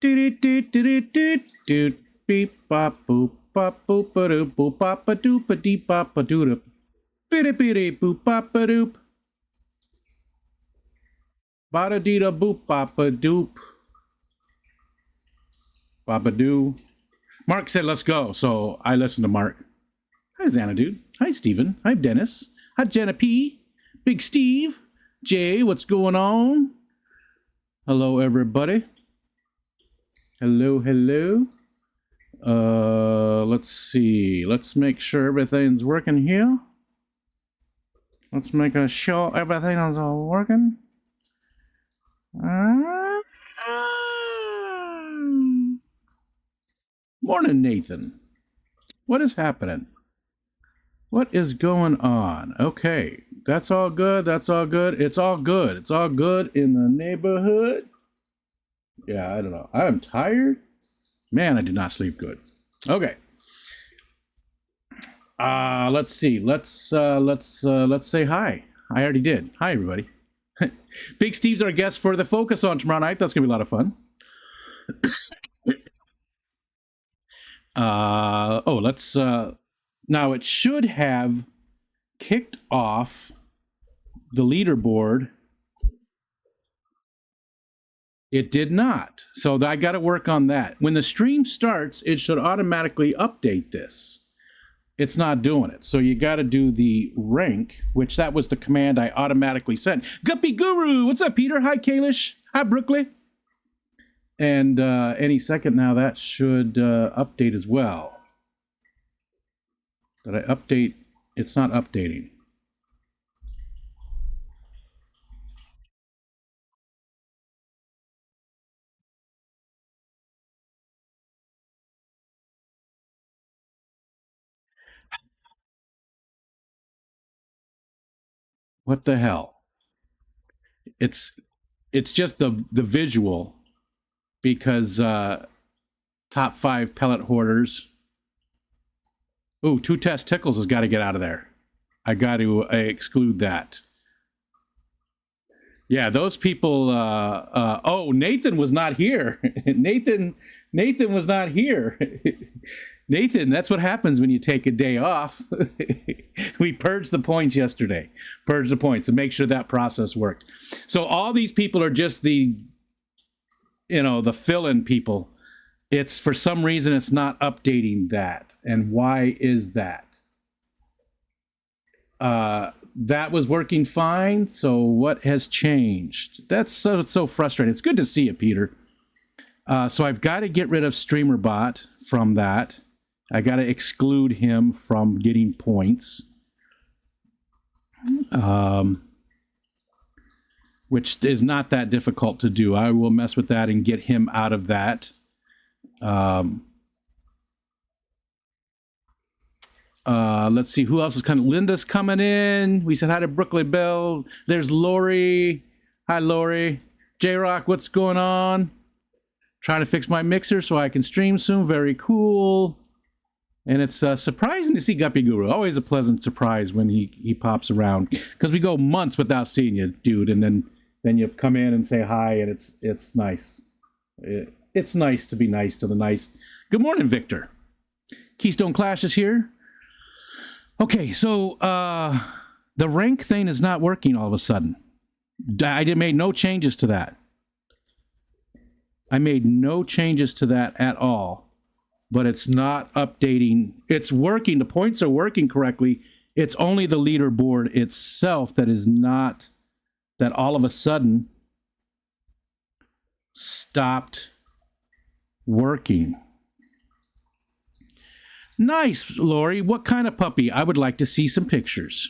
Doot doot doot doot doot. Beep bop boop bop boop ba doop boop bop ba doop ba deep bop ba doop. Bitty bitty boop bop ba doop. Bada dee da boop bop ba doop. Bop ba doo. Mark said, let's go. So I listened to Mark. Hi, Xanadude. Hi, Steven. Hi, Dennis. Hi, Jenna P. Big Steve. Jay, what's going on? Hello, everybody. Hello, hello. Let's see. Let's make sure everything's working here. Let's make sure everything is all working. Morning, Nathan. What is happening? What is going on? Okay, that's all good. That's all good. It's all good. It's all good in the neighborhood. Yeah, I don't know. I'm tired. Man, I did not sleep good. Okay. Let's see. Let's say hi. I already did. Hi, everybody. Big Steve's our guest for the Focus on tomorrow night. That's gonna be a lot of fun. Let's now it should have kicked off the leaderboard. It did not. So I got to work on that. When the stream starts, it should automatically update this. It's not doing it. So you got to do the rank, which that was the command I automatically sent. Guppy Guru, what's up, Peter? Hi, Kalish. Hi, Brooklyn. And any second now, that should update as well. Did I update? It's not updating. What the hell? It's just the visual, because top 5 pellet hoarders. Ooh, 2 testicles has got to get out of there. I got to exclude that. Yeah, those people. Oh, Nathan was not here. Nathan was not here. Nathan, that's what happens when you take a day off. We purged the points yesterday. Purged the points to make sure that process worked. So all these people are just the, the fill-in people. It's for some reason it's not updating that. And why is that? That was working fine. So what has changed? That's so frustrating. It's good to see it, Peter. So I've got to get rid of StreamerBot from that. I got to exclude him from getting points. Which is not that difficult to do. I will mess with that and get him out of that. Let's see who else is coming. Linda's coming in. We said hi to Brooklyn Bell. There's Lori. Hi, Lori. J-Rock, what's going on? Trying to fix my mixer so I can stream soon. Very cool. And it's surprising to see Guppy Guru. Always a pleasant surprise when he pops around, because we go months without seeing you, dude. And then you come in and say hi, and it's nice. It's nice to be nice to the nice. Good morning, Victor. Keystone Clash is here. Okay, so the rank thing is not working all of a sudden. I made no changes to that. I made no changes to that at all, but it's not updating. It's working. The points are working correctly. It's only the leaderboard itself that is not, that all of a sudden stopped working. Nice, Lori. What kind of puppy? I would like to see some pictures.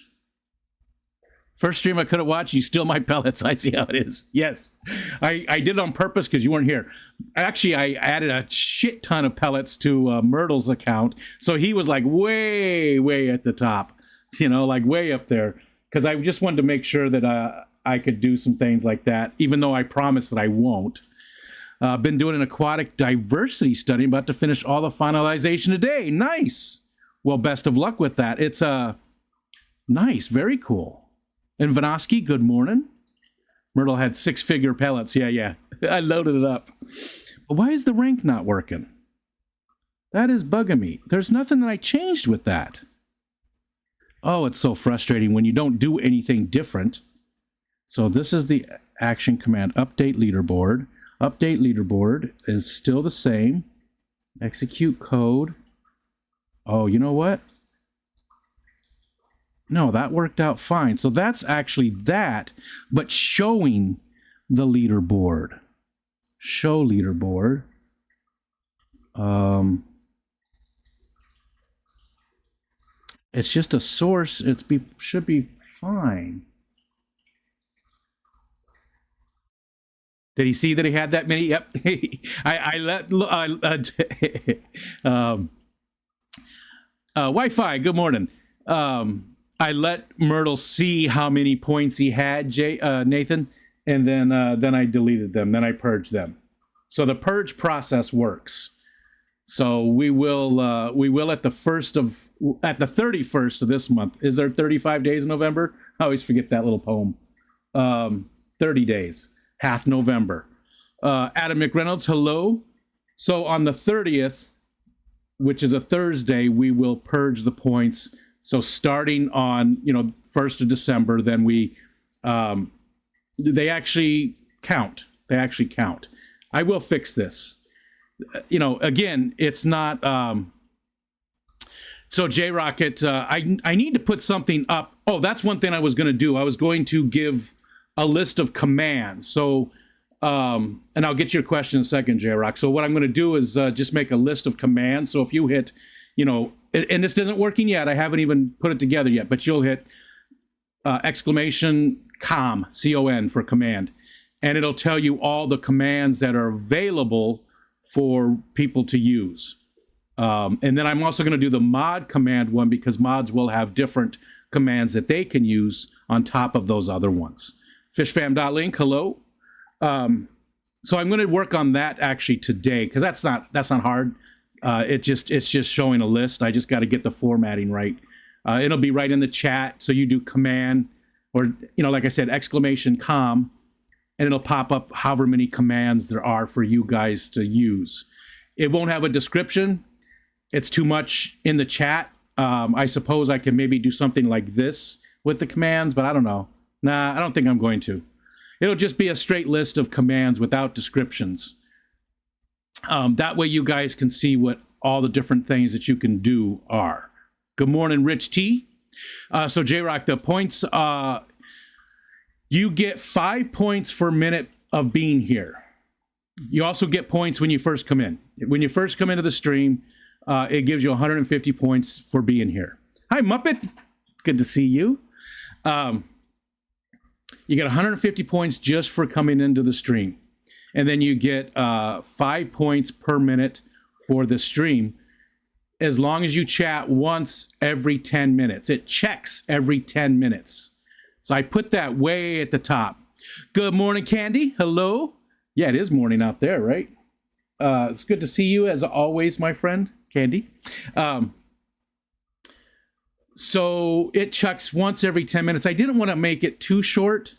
First stream I couldn't watch, you steal my pellets. I see how it is. Yes, I did it on purpose because you weren't here. Actually, I added a shit ton of pellets to Myrtle's account, so he was like way at the top, like way up there, because I just wanted to make sure that I could do some things like that, even though I promised that I won't. Been doing an aquatic diversity study, about to finish all the finalization today. Nice. Well, best of luck with that. It's nice, very cool. And Vanosky, good morning. Myrtle had 6-figure pellets. Yeah. I loaded it up. But why is the rank not working? That is bugging me. There's nothing that I changed with that. Oh, it's so frustrating when you don't do anything different. So this is the action command, update leaderboard. Update leaderboard is still the same. Execute code. Oh, you know what? No, that worked out fine. So that's actually that, but showing the leaderboard. Show leaderboard. It's just a source. Should be fine. Did he see that he had that many? Yep. I let Wi-Fi. Good morning. I let Myrtle see how many points he had, Nathan, and then I deleted them. Then I purged them. So the purge process works. So we will at the 31st of this month. Is there 35 days in November? I always forget that little poem. 30 days, half November. Adam McReynolds, hello. So on the 30th, which is a Thursday, we will purge the points. So starting on 1st of December, then they actually count. They actually count. I will fix this. Again, it's not. So J-Rocket, I need to put something up. Oh, that's one thing I was going to do. I was going to give a list of commands. So, and I'll get your question in a second, J-Rock. So what I'm going to do is just make a list of commands. So if you hit, and this isn't working yet. I haven't even put it together yet, but you'll hit exclamation com, C-O-N for command. And it'll tell you all the commands that are available for people to use. And then I'm also going to do the mod command one because mods will have different commands that they can use on top of those other ones. Fishfam.link, hello. So I'm going to work on that actually today because that's not hard. It's just showing a list. I just got to get the formatting right. It'll be right in the chat. So you do command or, like I said, exclamation com, and it'll pop up however many commands there are for you guys to use. It won't have a description. It's too much in the chat. I suppose I can maybe do something like this with the commands, but I don't know. Nah, I don't think I'm going to. It'll just be a straight list of commands without descriptions. That way you guys can see what all the different things that you can do are. Good morning, Rich T. So J-Rock, the points, you get 5 points per minute of being here. You also get points when you first come in. When you first come into the stream, it gives you 150 points for being here. Hi, Muppet. Good to see you. You get 150 points just for coming into the stream. And then you get 5 points per minute for the stream as long as you chat once every 10 minutes. It checks every 10 minutes. So I put that way at the top. Good morning, Candy. Hello. Yeah, it is morning out there, right? It's good to see you as always, my friend, Candy. So it checks once every 10 minutes. I didn't want to make it too short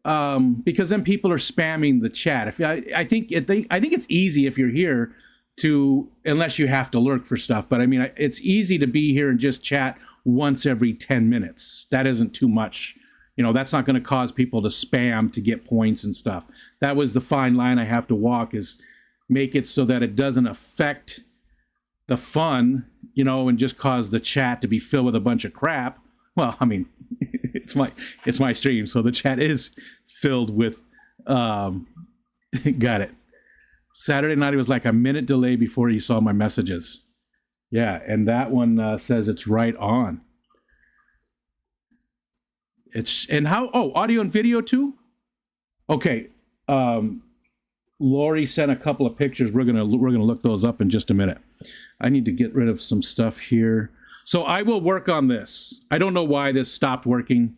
because then people are spamming the chat. I think it's easy if you're here to, unless you have to lurk for stuff. But I mean, it's easy to be here and just chat once every 10 minutes. That isn't too much. That's not going to cause people to spam to get points and stuff. That was the fine line I have to walk, is make it so that it doesn't affect the fun, and just cause the chat to be filled with a bunch of crap. Well, I mean, it's my stream, so the chat is filled with, got it. Saturday night, it was like a minute delay before you saw my messages. Yeah, and that one says it's right on. Audio and video too? Okay. Lori sent a couple of pictures. We're gonna look those up in just a minute. I need to get rid of some stuff here. So I will work on this. I don't know why this stopped working.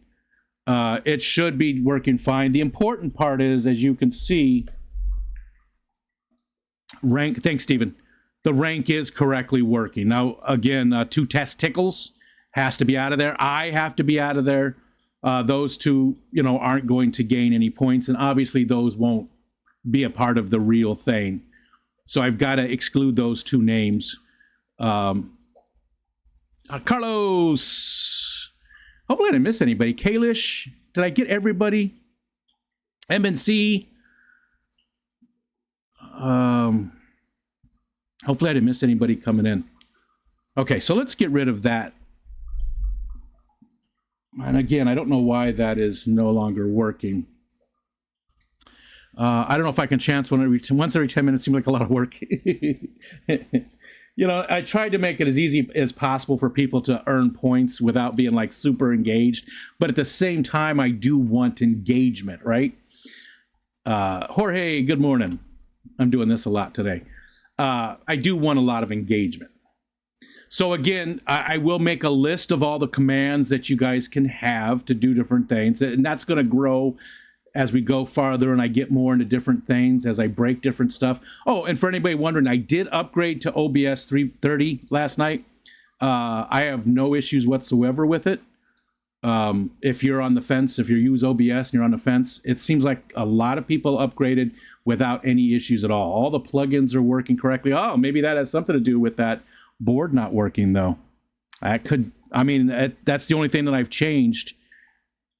It should be working fine. The important part is, as you can see, rank. Thanks, Stephen. The rank is correctly working. Now, again, 2 testicles has to be out of there. I have to be out of there. Those two, aren't going to gain any points, and obviously those won't be a part of the real thing. So I've got to exclude those two names. Carlos. Hopefully I didn't miss anybody. Kalish. Did I get everybody? MNC. Hopefully I didn't miss anybody coming in. Okay, so let's get rid of that. And again, I don't know why that is no longer working. I don't know if I can chance once every 10 minutes. Seems like a lot of work. You know, I tried to make it as easy as possible for people to earn points without being like super engaged. But at the same time, I do want engagement, right? Jorge, good morning. I'm doing this a lot today. I do want a lot of engagement. So again, I will make a list of all the commands that you guys can have to do different things. And that's going to grow as we go farther and I get more into different things as I break different stuff. Oh, and for anybody wondering, I did upgrade to OBS 330 last night. I have no issues whatsoever with it. If you're on the fence, if you use OBS and you're on the fence, it seems like a lot of people upgraded without any issues at all. All the plugins are working correctly. Oh, maybe that has something to do with that board not working though. That's the only thing that I've changed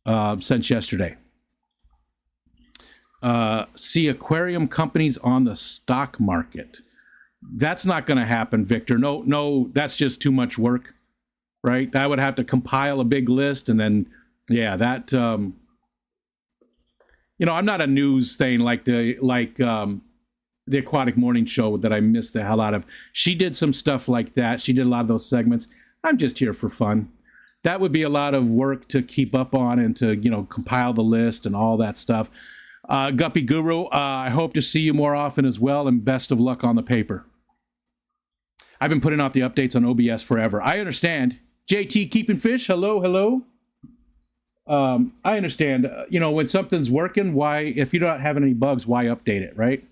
since yesterday. See aquarium companies on the stock market. That's not going to happen, Victor. No, that's just too much work, right? I would have to compile a big list and then, yeah, that, I'm not a news thing like the Aquatic Morning Show that I missed the hell out of. She did some stuff like that. She did a lot of those segments. I'm just here for fun. That would be a lot of work to keep up on and to, compile the list and all that stuff. Guppy Guru, I hope to see you more often as well, and best of luck on the paper. I've been putting off the updates on OBS forever. I understand. JT Keeping Fish, hello. I understand. When something's working, why, if you're not having any bugs, why update it, right?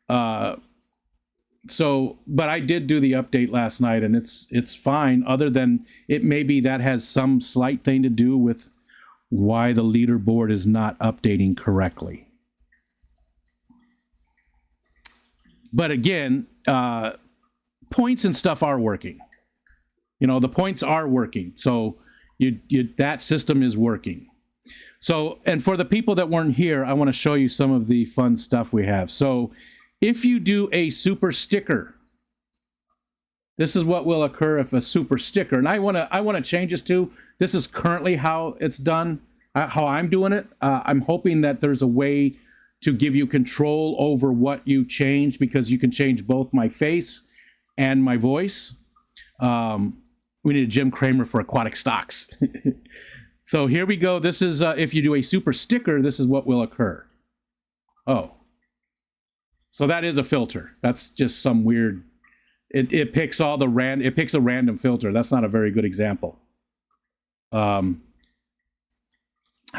But I did do the update last night, and it's fine, other than it maybe that has some slight thing to do with why the leaderboard is not updating correctly. But again, points and stuff are working. The points are working. So that system is working. So, and for the people that weren't here, I want to show you some of the fun stuff we have. So if you do a super sticker, this is what will occur if a super sticker, and I want to change this to, this is currently how it's done, how I'm doing it. I'm hoping that there's a way to give you control over what you change, because you can change both my face and my voice. We need a Jim Cramer for aquatic stocks. So here we go. This is, if you do a super sticker, this is what will occur. Oh. So that is a filter. That's just some weird, it picks all the it picks a random filter. That's not a very good example. I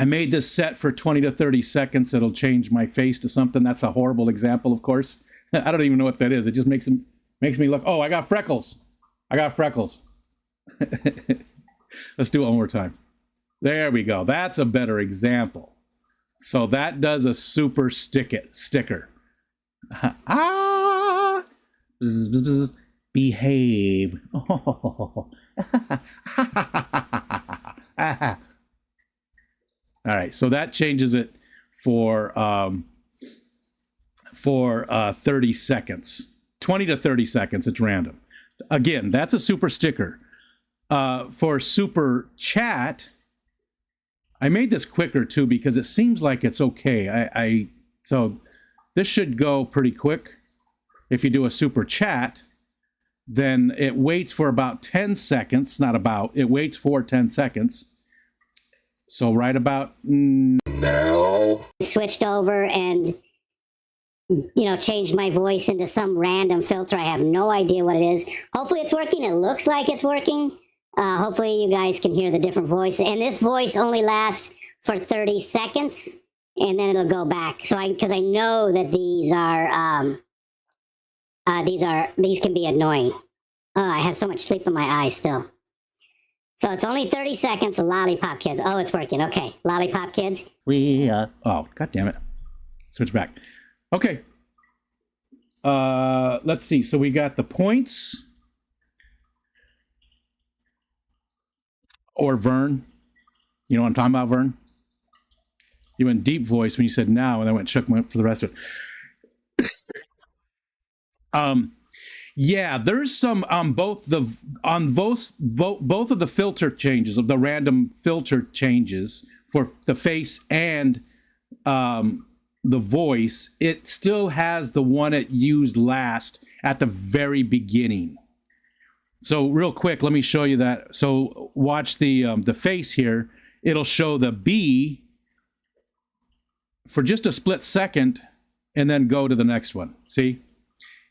made this set for 20 to 30 seconds. It'll change my face to something. That's a horrible example, of course. I don't even know what that is. It just makes me look, oh, I got freckles. Let's do it one more time. There we go. That's a better example. So that does a super sticker. Ah, bzz, bzz, bzz. Behave. Oh. All right, so that changes it for 30 seconds, 20 to 30 seconds. It's random. Again, that's a super sticker. For super chat, I made this quicker too because it seems like it's okay. So this should go pretty quick. If you do a super chat, then it waits for about 10 seconds, it waits for 10 seconds. So right about now. Switched over and, changed my voice into some random filter. I have no idea what it is. Hopefully it's working. It looks like it's working. Hopefully you guys can hear the different voice. And this voice only lasts for 30 seconds, and then it'll go back. So because I know that these can be annoying. I have so much sleep in my eyes still. So it's only 30 seconds. Lollipop Kids. Oh, it's working. Okay, Lollipop Kids. Oh, God damn it. Switch back. Okay. Let's see. So we got the points. Or Vern. You know what I'm talking about, Vern? You went deep voice when you said now, and I went shook for the rest of it. Yeah, there's some both of the filter changes, of the random filter changes for the face and the voice. It still has the one it used last at the very beginning. So real quick, let me show you that. So watch the face here. It'll show the B for just a split second, and then go to the next one. See?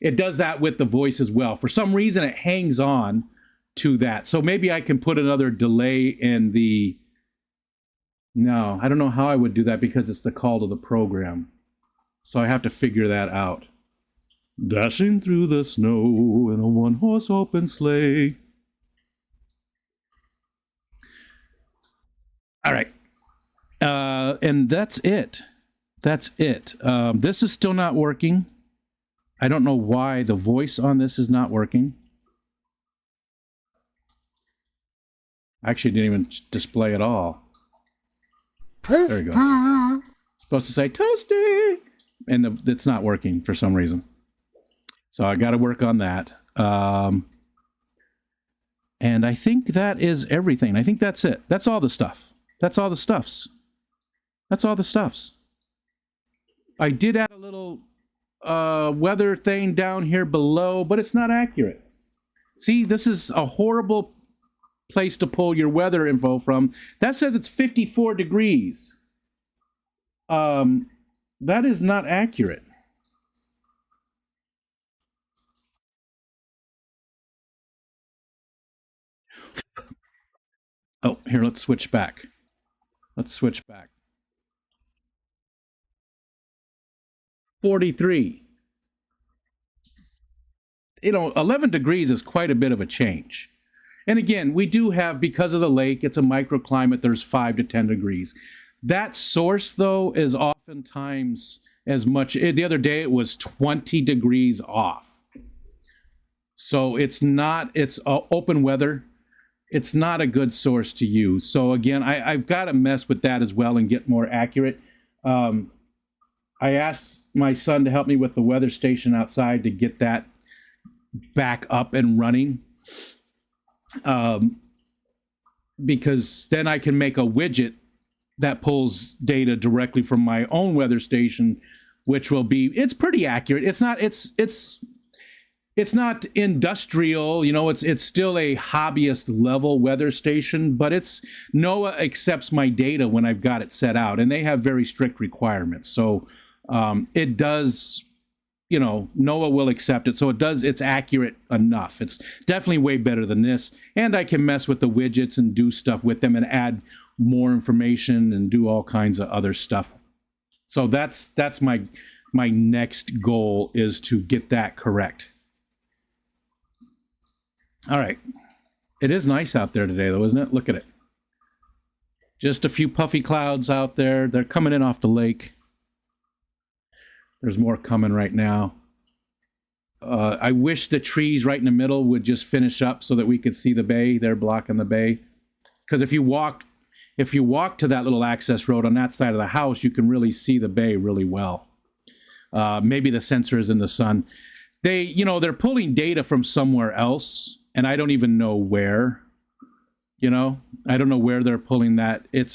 It does that with the voice as well. For some reason, it hangs on to that. So maybe I can put another delay in the... No, I don't know how I would do that because it's the call to the program. So I have to figure that out. Dashing through the snow in a one-horse open sleigh. All right. And that's it. That's it. This is still not working. I don't know why the voice on this is not working. I actually didn't even display at all. There you go. Supposed to say toasty, and it's not working for some reason. So I got to work on that. And I think that is everything. I think that's it. That's all the stuff. That's all the stuffs. That's all the stuffs. I did add a little weather thing down here below, but it's not accurate. See, this is a horrible place to pull your weather info from. That says it's 54 degrees. That is not accurate. Oh, here, let's switch back. Let's switch back. 43. You know, 11 degrees is quite a bit of a change. And again, we do have, because of the lake, it's a microclimate, there's 5 to 10 degrees. That source, though, is oftentimes as much... The other day, it was 20 degrees off. So it's not... It's open weather. It's not a good source to use. So again, I've got to mess with that as well and get more accurate. I asked my son to help me with the weather station outside to get that back up and running. Because then I can make a widget that pulls data directly from my own weather station, which will be... It's pretty accurate. It's not industrial, you know, it's still a hobbyist level weather station, but NOAA accepts my data when I've got it set out, and they have very strict requirements. So it does, you know, NOAA will accept it. So it's accurate enough. It's definitely way better than this. And I can mess with the widgets and do stuff with them and add more information and do all kinds of other stuff. So that's my next goal, is to get that correct. All right. It is nice out there today, though, isn't it? Look at it. Just a few puffy clouds out there. They're coming in off the lake. There's more coming right now. I wish the trees right in the middle would just finish up so that we could see the bay. They're blocking the bay. Because if you walk to that little access road on that side of the house, you can really see the bay really well. Maybe the sensor is in the sun. They're pulling data from somewhere else, and I don't even know where. You know, I don't know where they're pulling that. It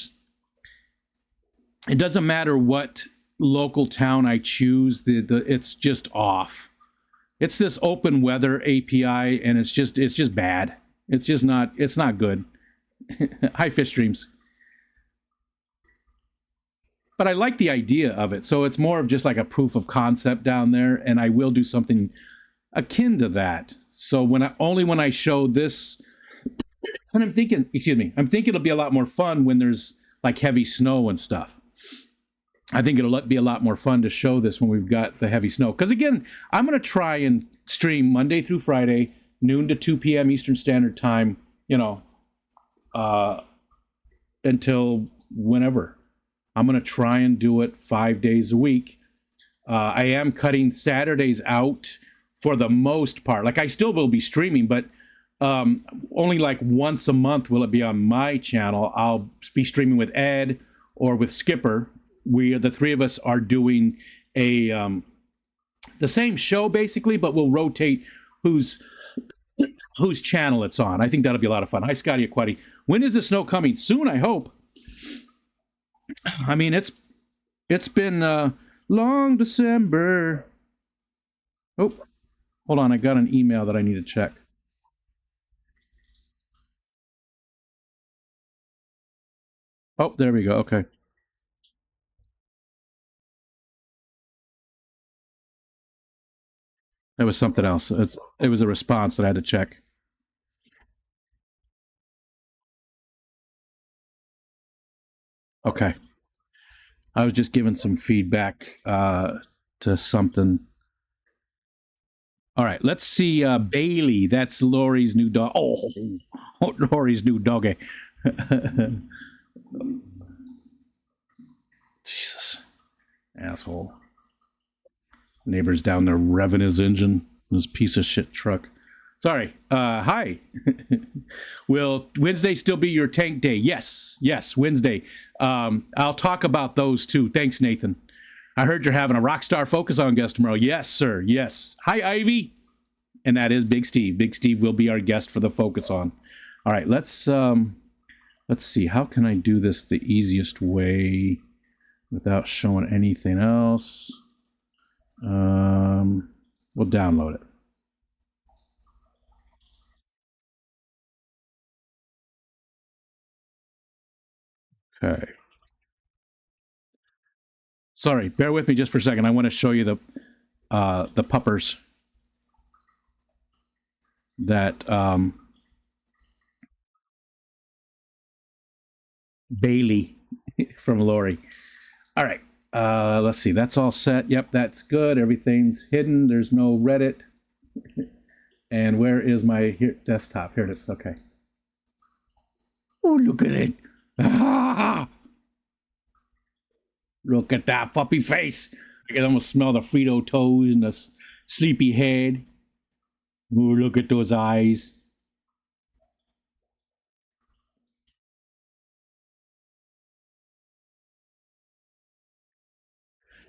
doesn't matter what local town I choose. It's just off. It's this open weather API, and it's just bad. It's not good. Hi, fish streams. But I like the idea of it. So it's more of just like a proof of concept down there, and I will do something akin to that. So when I show this, and I'm thinking it'll be a lot more fun when there's like heavy snow and stuff. I think it'll be a lot more fun to show this when we've got the heavy snow. Because again, I'm going to try and stream Monday through Friday, noon to 2 p.m. Eastern Standard Time, you know, until whenever. I'm going to try and do it 5 days a week. I am cutting Saturdays out for the most part. Like I still will be streaming, but only like once a month will it be on my channel. I'll be streaming with Ed or with Skipper. The three of us are doing a the same show basically, but we'll rotate whose channel it's on. I think that'll be a lot of fun. Hi, Scotty Aquati. When is the snow coming? Soon, I hope. I mean, it's been long December. Oh, hold on. I got an email that I need to check. Oh, there we go. Okay. It was something else. It was a response that I had to check. Okay. I was just giving some feedback to something. All right, let's see. Bailey, that's Lori's new dog. Oh, Lori's new doggy. Jesus, asshole. Neighbor's down there revving his engine, his piece of shit truck. Sorry. Hi. Will Wednesday still be your tank day? Yes, Wednesday. I'll talk about those too. Thanks, Nathan. I heard you're having a Rockstar Focus On guest tomorrow. Yes, sir. Yes. Hi, Ivy. And that is Big Steve. Big Steve will be our guest for the Focus On. All right, let's see. How can I do this the easiest way without showing anything else? We'll download it. Okay. Sorry, bear with me just for a second. I want to show you the puppers that Bailey from Lori. All right. Let's see. That's all set. Yep, that's good. Everything's hidden. There's no Reddit. And where is my desktop? Here it is. Okay. Oh, look at it. Ah! Look at that puppy face. I can almost smell the Frito toes and the sleepy head. Oh, look at those eyes.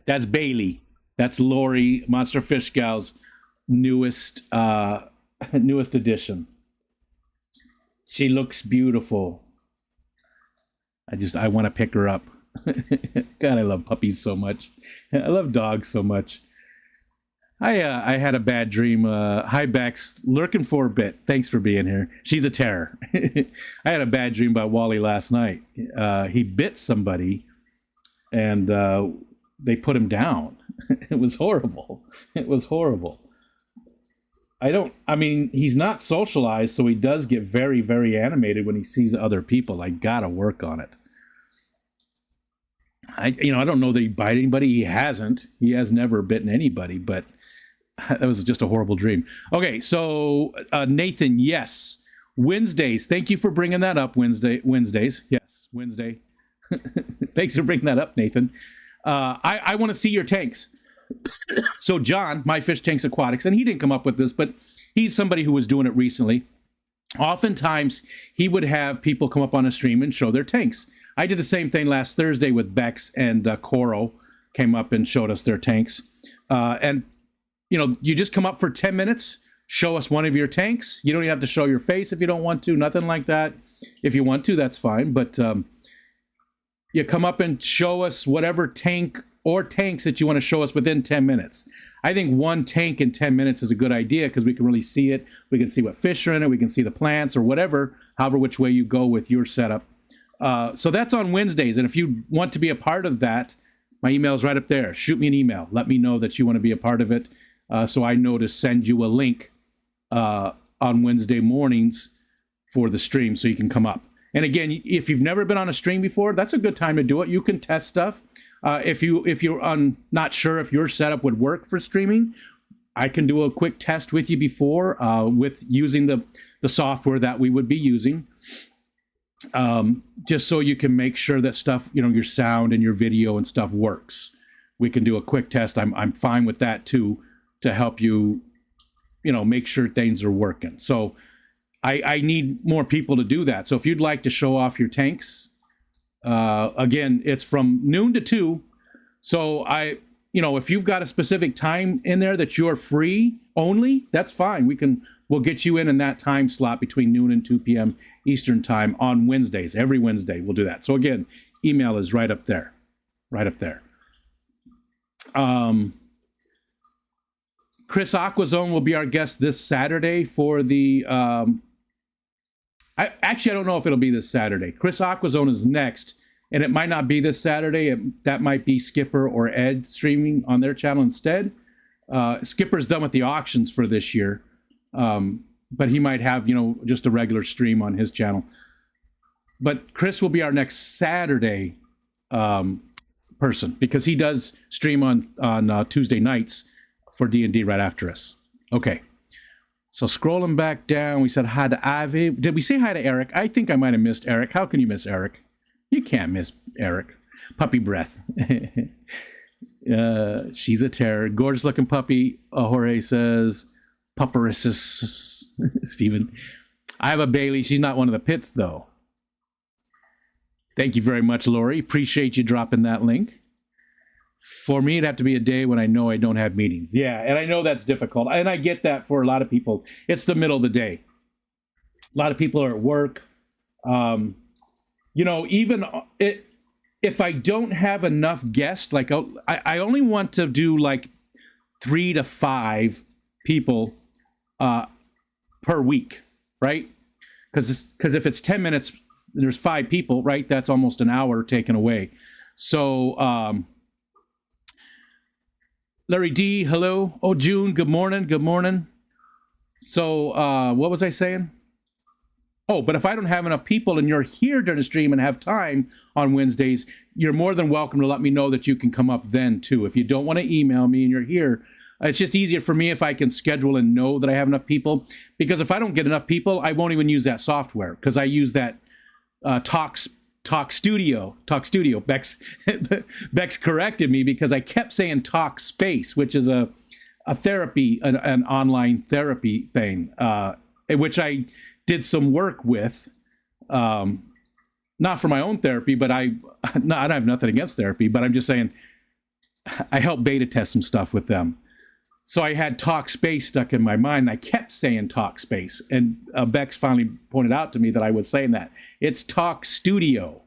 That's Bailey. That's Lori, Monster Fish Gal's newest addition. She looks beautiful. I want to pick her up. God, I love puppies so much. I love dogs so much. I had a bad dream. Hi, Bex. Lurking for a bit. Thanks for being here. She's a terror. I had a bad dream about Wally last night. He bit somebody, and they put him down. It was horrible. It was horrible. I mean, he's not socialized, so he does get very, very animated when he sees other people. I gotta work on it. I don't know that he bite anybody. He hasn't. He has never bitten anybody, but that was just a horrible dream. Okay, so Nathan, yes. Wednesdays. Thank you for bringing that up, Wednesdays. Yes, Wednesday. Thanks for bringing that up, Nathan. I want to see your tanks. So John, My Fish Tanks Aquatics, and he didn't come up with this, but he's somebody who was doing it recently. Oftentimes, he would have people come up on a stream and show their tanks. I did the same thing last Thursday with Bex and Coro came up and showed us their tanks. And, you just come up for 10 minutes, show us one of your tanks. You don't even have to show your face if you don't want to, nothing like that. If you want to, that's fine. But you come up and show us whatever tank or tanks that you want to show us within 10 minutes. I think one tank in 10 minutes is a good idea because we can really see it. We can see what fish are in it. We can see the plants or whatever, however which way you go with your setup. So that's on Wednesdays. And if you want to be a part of that, my email is right up there. Shoot me an email. Let me know that you want to be a part of it. So I know to send you a link on Wednesday mornings for the stream so you can come up. And again, if you've never been on a stream before, that's a good time to do it. You can test stuff. If you're not sure if your setup would work for streaming, I can do a quick test with you before with using the software that we would be using, just so you can make sure that stuff, your sound and your video and stuff works. we can do a quick test. I'm fine with that too, to help you, make sure things are working. So I need more people to do that. So if you'd like to show off your tanks, again, it's from noon to 2. So if you've got a specific time in there that you're free only, that's fine. We'll get you in that time slot between noon and 2 p.m. Eastern time on Wednesdays. Every Wednesday we'll do that. So again, email is right up there. Chris Aquazone will be our guest this Saturday for the I don't know if it'll be this Saturday. Chris Aquazone is next, and it might not be this Saturday. That might be Skipper or Ed streaming on their channel instead. Skipper's done with the auctions for this year, but he might have just a regular stream on his channel. But Chris will be our next Saturday person, because he does stream on Tuesday nights for D&D right after us. Okay. So scrolling back down, we said hi to Ivy. Did we say hi to Eric? I think I might have missed Eric. How can you miss Eric? You can't miss Eric. Puppy breath. She's a terror. Gorgeous looking puppy. Jorge says, Pupperissus. Stephen. I have a Bailey. She's not one of the pits, though. Thank you very much, Lori. Appreciate you dropping that link. For me, it'd have to be a day when I know I don't have meetings. Yeah, and I know that's difficult. And I get that for a lot of people. It's the middle of the day. A lot of people are at work. Even if I don't have enough guests, like I only want to do like 3 to 5 people per week, right? Because if it's 10 minutes, there's 5 people, right? That's almost an hour taken away. So, Larry D, hello. Oh, June, good morning. So, what was I saying? Oh, but if I don't have enough people and you're here during the stream and have time on Wednesdays, you're more than welcome to let me know that you can come up then too. If you don't want to email me and you're here, it's just easier for me if I can schedule and know that I have enough people. Because if I don't get enough people, I won't even use that software, because I use that Talk Studio. Bex corrected me because I kept saying Talk Space, which is a therapy, an online therapy thing, which I did some work with, not for my own therapy, but I don't have nothing against therapy, but I'm just saying I helped beta test some stuff with them. So I had Talk Space stuck in my mind, and I kept saying Talk Space, and Bex finally pointed out to me that I was saying that. It's Talk Studio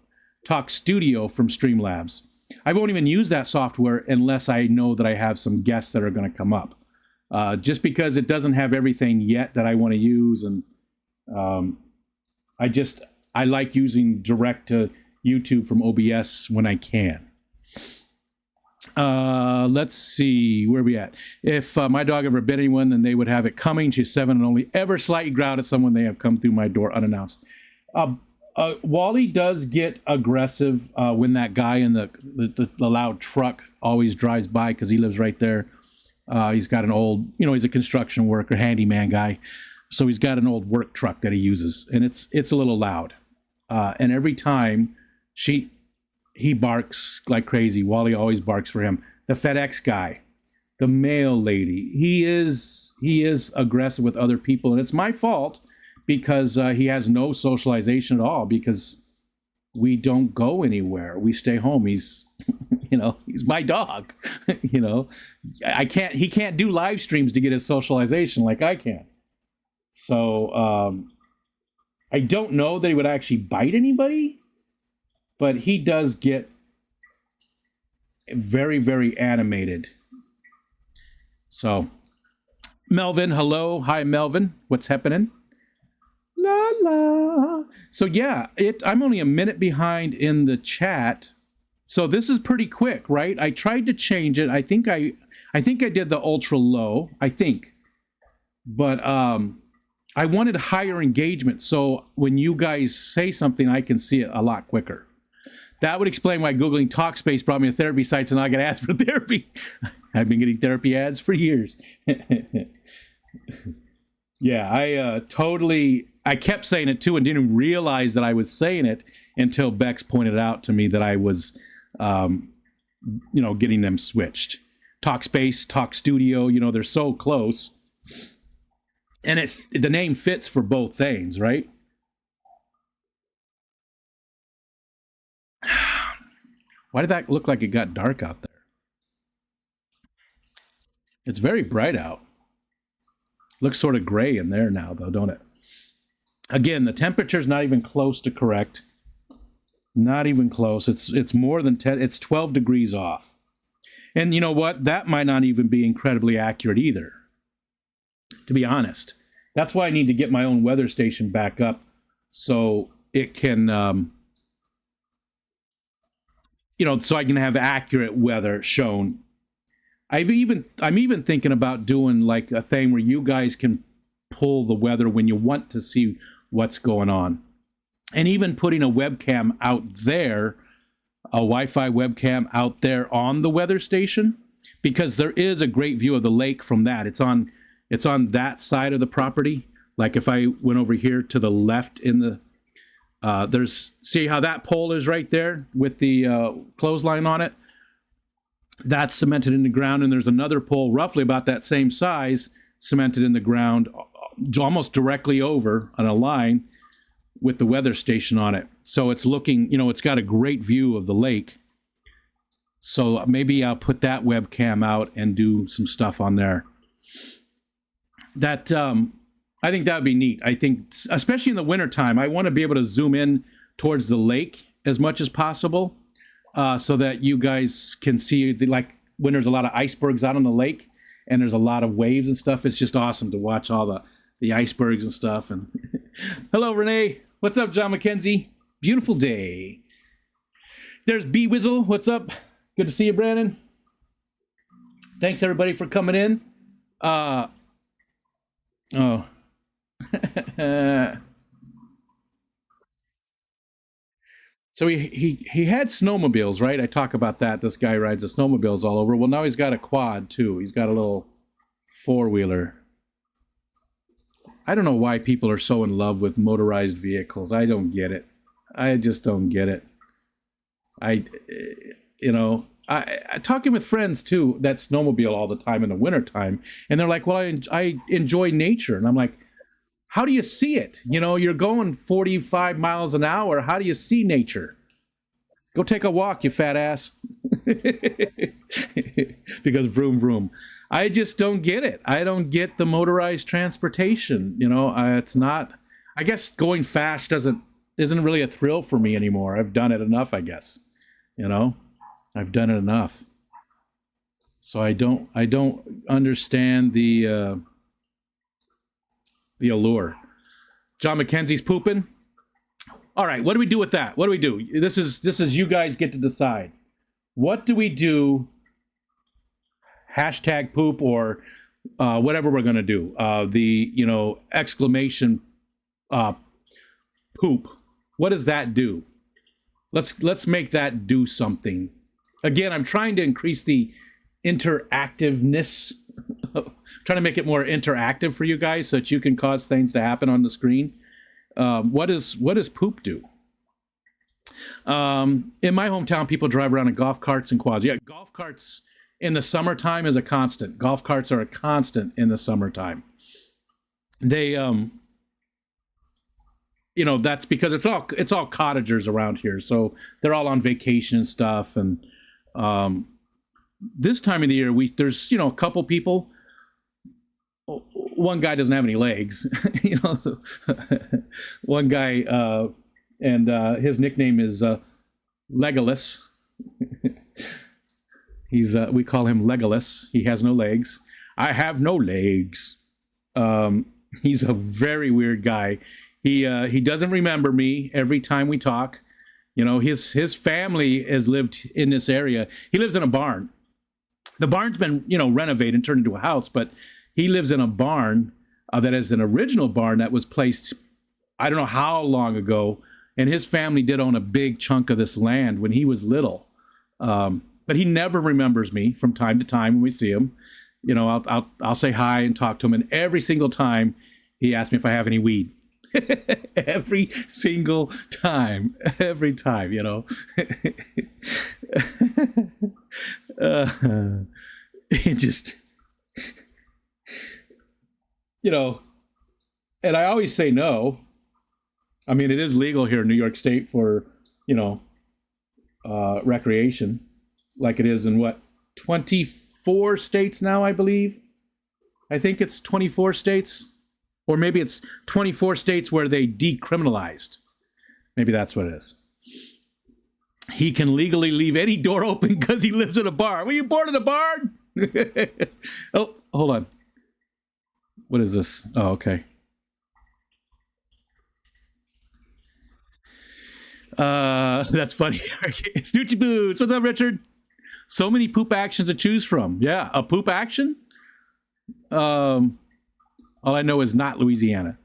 from Streamlabs. I won't even use that software unless I know that I have some guests that are going to come up, just because it doesn't have everything yet that I want to use, and I like using direct to YouTube from OBS when I can. Let's see, where are we at? If my dog ever bit anyone, then they would have it coming. She's 7 and only ever slightly growled at someone they have come through my door unannounced. Wally does get aggressive when that guy in the loud truck always drives by, because he lives right there. He's got an old, he's a construction worker, handyman guy. So he's got an old work truck that he uses, and it's a little loud. And every time he barks like crazy. Wally always barks for him. The FedEx guy, the mail lady, he is aggressive with other people, and it's my fault, because he has no socialization at all, because we don't go anywhere. We stay home. He's he's my dog. He can't do live streams to get his socialization like I can. So I don't know that he would actually bite anybody, but he does get very, very animated. So, Melvin, hello. Hi, Melvin. What's happening? La la. So yeah, I'm only a minute behind in the chat. So this is pretty quick, right? I tried to change it. I think I did the ultra low, but I wanted higher engagement. So when you guys say something, I can see it a lot quicker. That would explain why Googling Talkspace brought me to therapy sites and I get ads for therapy. I've been getting therapy ads for years. Yeah, I kept saying it too and didn't realize that I was saying it until Bex pointed out to me that I was getting them switched. Talkspace, Talk Studio, they're so close. And the name fits for both things, right? Why did that look like it got dark out there? It's very bright out. Looks sort of gray in there now, though, don't it? Again, the temperature's not even close to correct. Not even close. It's more than 10. It's 12 degrees off. And you know what? That might not even be incredibly accurate either, to be honest. That's why I need to get my own weather station back up so it can, so I can have accurate weather shown. I'm even thinking about doing like a thing where you guys can pull the weather when you want to see what's going on. And even putting a webcam out there, a Wi-Fi webcam out there on the weather station, because there is a great view of the lake from that. It's on that side of the property. Like if I went over here to the left in the, see how that pole is right there with the clothesline on it? That's cemented in the ground, and there's another pole roughly about that same size cemented in the ground almost directly over on a line with the weather station on it. So it's looking, it's got a great view of the lake. So maybe I'll put that webcam out and do some stuff on there. That I think that would be neat. I think, especially in the wintertime, I want to be able to zoom in towards the lake as much as possible, so that you guys can see, like when there's a lot of icebergs out on the lake and there's a lot of waves and stuff. It's just awesome to watch all the icebergs and stuff. And hello, Renee. What's up, John McKenzie? Beautiful day. There's B Wizzle. What's up? Good to see you, Brandon. Thanks everybody for coming in. So he had snowmobiles, right? I talk about that. This guy rides the snowmobiles all over. Well, now he's got a quad too. He's got a little four-wheeler. I don't know why people are so in love with motorized vehicles. I don't get it. I just don't get it. I talking with friends too that snowmobile all the time in the wintertime, and they're like, well, I enjoy nature. And I'm like, how do you see it? You're going 45 miles an hour. How do you see nature? Go take a walk, you fat ass. Because vroom, vroom. I just don't get it. I don't get the motorized transportation. It's not, I guess going fast isn't really a thrill for me anymore. I've done it enough, I guess. I've done it enough. So I don't understand the allure. John McKenzie's pooping. All right, what do we do with that? What do we do? This is you guys get to decide. What do we do? Hashtag poop or whatever we're gonna do. The exclamation poop. What does that do? Let's make that do something. Again, I'm trying to increase the interactiveness. Trying to make it more interactive for you guys so that you can cause things to happen on the screen. What does poop do? In my hometown, people drive around in golf carts and quads. Yeah, golf carts in the summertime is a constant. Golf carts are a constant in the summertime. They, that's because it's all cottagers around here, so they're all on vacation and stuff. And this time of the year, there's a couple people. One guy doesn't have any legs, one guy, and his nickname is Legolas. We call him Legolas. He has no legs. I have no legs. He's a very weird guy. He doesn't remember me every time we talk. His family has lived in this area. He lives in a barn. The barn's been renovated and turned into a house, but he lives in a barn that is an original barn that was placed, I don't know how long ago, and his family did own a big chunk of this land when he was little. But he never remembers me from time to time when we see him. I'll say hi and talk to him, and every single time he asks me if I have any weed. Every single time, It just, you know, and I always say no. I mean, it is legal here in New York State for, you know, recreation, like it is in what, 24 states now, I believe. I think it's 24 states, or maybe it's 24 states where they decriminalized. Maybe that's what it is. He can legally leave any door open because he lives in a bar. Were you born in a barn? Oh, hold on. What is this? Oh, okay. That's funny. Snoochie Boots. What's up, Richard? So many poop actions to choose from. Yeah, a poop action? All I know is not Louisiana.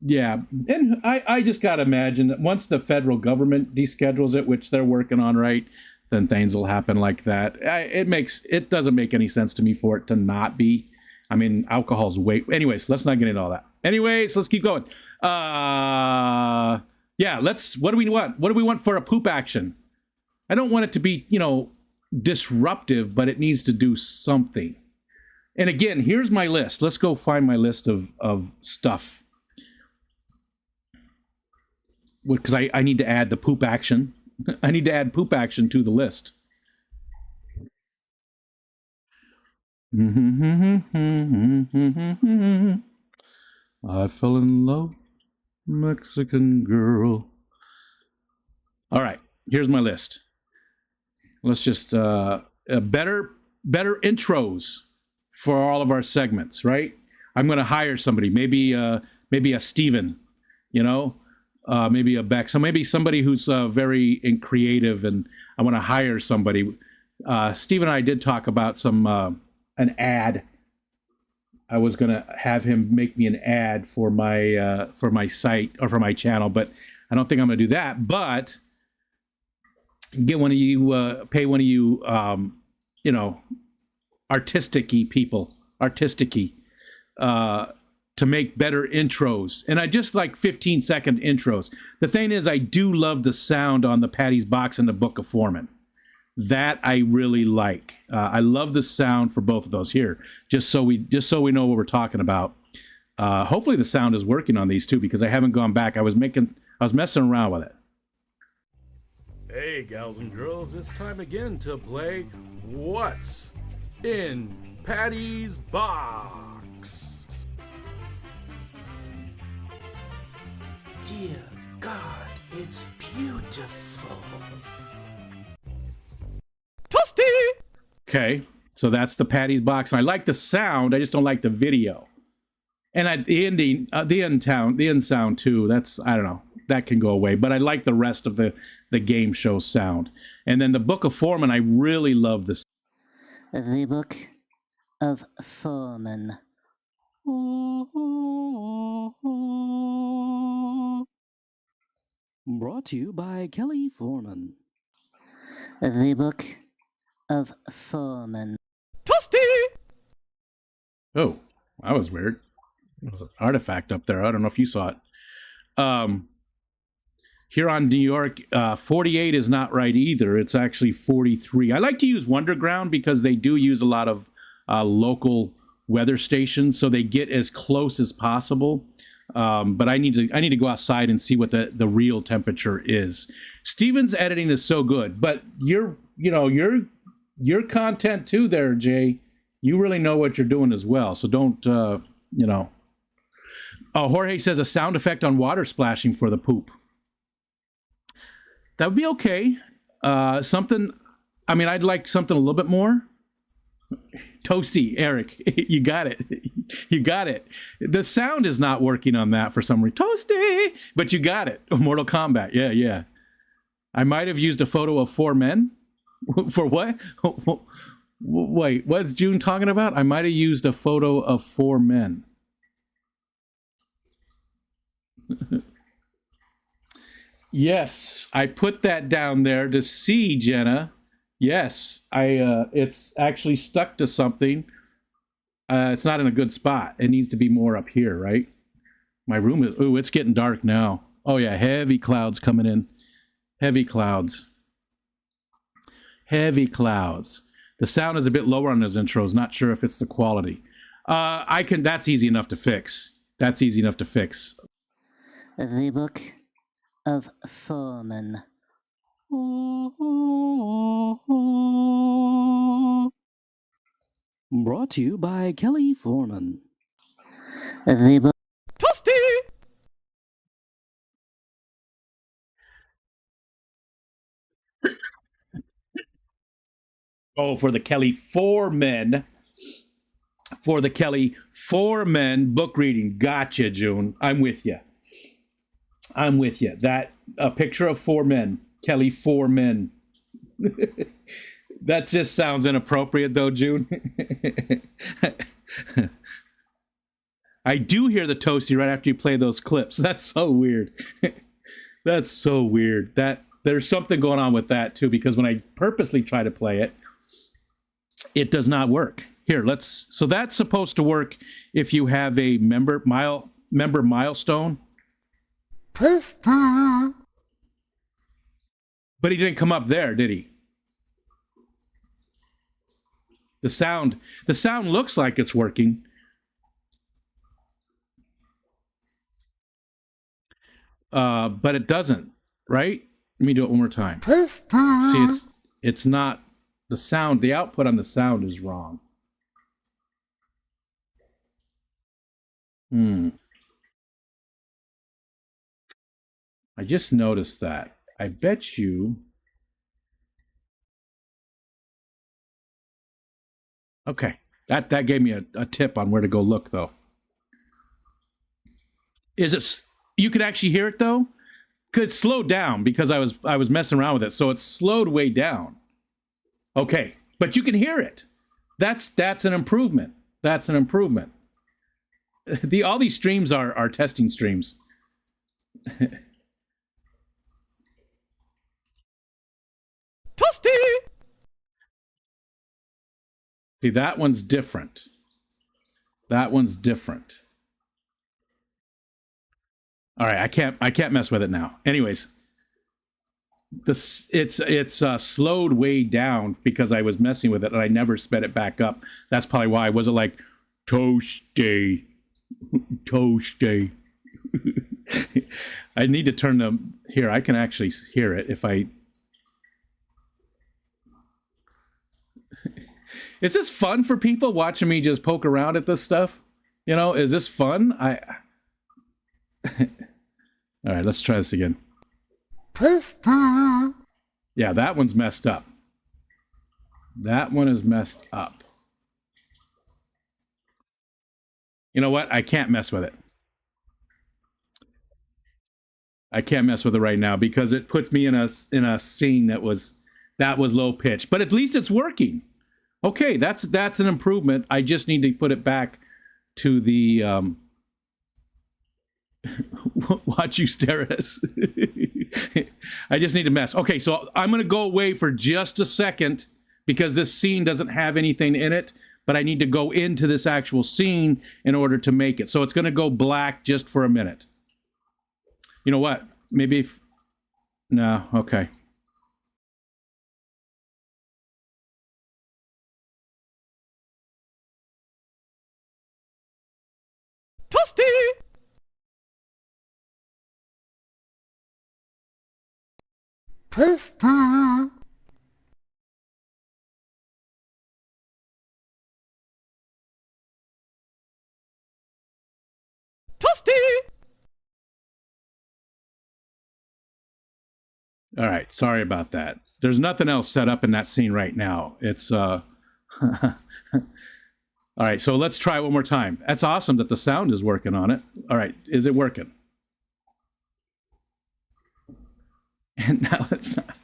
Yeah, and I just got to imagine that once the federal government deschedules it, which they're working on, right, then things will happen like that. It doesn't make any sense to me for it to not be. I mean, alcohol's way. Anyways, let's not get into all that. Anyways, let's keep going. Yeah, what do we want? What do we want for a poop action? I don't want it to be, you know, disruptive, but it needs to do something. And again, here's my list. Let's go find my list of stuff. Because I need to add the poop action. I need to add poop action to the list. I fell in love, Mexican girl. All right, here's my list. Let's just better intros for all of our segments, right? I'm going to hire somebody, maybe a Steven, you know, maybe a Beck. So maybe somebody who's very creative, and I want to hire somebody. Steven and I did talk about an ad. I was going to have him make me an ad for my site or for my channel, but I don't think I'm going to do that. But get one of you, pay one of you, you know, artistic-y people, to make better intros. And I just like 15-second intros. The thing is, I do love the sound on the Patty's Box and the Book of Foreman. That I really like. I love the sound for both of those here, just so we know what we're talking about. Hopefully the sound is working on these too, because I haven't gone back. I was messing around with it. Hey, gals and girls, it's time again to play What's in Patty's Box? Dear God, it's beautiful. Toasty! Okay, so that's the Patty's Box. I like the sound, I just don't like the video. And the end sound too, that's, I don't know, that can go away. But I like the rest of the game show sound. And then the Book of Foreman, I really love this. The Book of Foreman. Brought to you by Kelly Foreman. The Book of Foreman. Toasty! Oh, that was weird. There was an artifact up there. I don't know if you saw it. Here on New York, 48 is not right either. It's actually 43. I like to use Wonderground because they do use a lot of local weather stations, so they get as close as possible. But I need to go outside and see what the real temperature is. Steven's editing is so good, but your content too there, Jay. You really know what you're doing as well. So don't you know. Jorge says a sound effect on water splashing for the poop. That would be okay. Something. I mean, I'd like something a little bit more. Toasty, Eric, you got it. You got it. The sound is not working on that for some reason. Toasty, but you got it. Mortal Kombat. Yeah. I might have used a photo of 4 men. For what? Wait, what's June talking about? I might have used a photo of 4 men. Yes, I put that down there to see, Jenna. Yes, it's actually stuck to something. It's not in a good spot. It needs to be more up here, right? My room is, ooh, it's getting dark now. Oh yeah, heavy clouds coming in. Heavy clouds. Heavy clouds. The sound is a bit lower on those intros. Not sure if it's the quality. That's easy enough to fix. That's easy enough to fix. The Book of Foreman. Brought to you by Kelly Foreman. The Book. Oh, for the Kelly Foreman. For the Kelly Foreman book reading. Gotcha, June. I'm with you. I'm with you. That a picture of 4 men. Kelly Foreman. That just sounds inappropriate, though, June. I do hear the toasty right after you play those clips. That's so weird. That's so weird. There's something going on with that, too, because when I purposely try to play it, it does not work. Here, so that's supposed to work if you have a member milestone. But he didn't come up there, did he? The sound looks like it's working. But it doesn't, right? Let me do it one more time. See, it's not the sound, the output on the sound is wrong. I just noticed that. I bet you. Okay, that gave me a tip on where to go look, though. Is it? You could actually hear it though. Could slow down because I was messing around with it, so it's slowed way down. Okay, but you can hear it. That's an improvement. That's an improvement. All these streams are testing streams. See, that one's different. That one's different. All right, I can't mess with it now. Anyways, it's slowed way down because I was messing with it and I never sped it back up. That's probably why. Was it like toasty? Toasty. I need to turn them here. I can actually hear it if I. Is this fun for people watching me just poke around at this stuff? You know, is this fun? All right, let's try this again. Yeah, that one's messed up. That one is messed up. You know what? I can't mess with it. I can't mess with it right now because it puts me in a scene that was low pitch. But at least it's working. Okay, that's an improvement. I just need to put it back to the watch you stare at us. I just need to mess. Okay, so I'm going to go away for just a second because this scene doesn't have anything in it, but I need to go into this actual scene in order to make it. So it's going to go black just for a minute. You know what? Maybe if... No, okay. All right, sorry about that. There's nothing else set up in that scene right now. It's all right, so let's try it one more time. That's awesome that the sound is working on it. All right, is it working? And now it's not.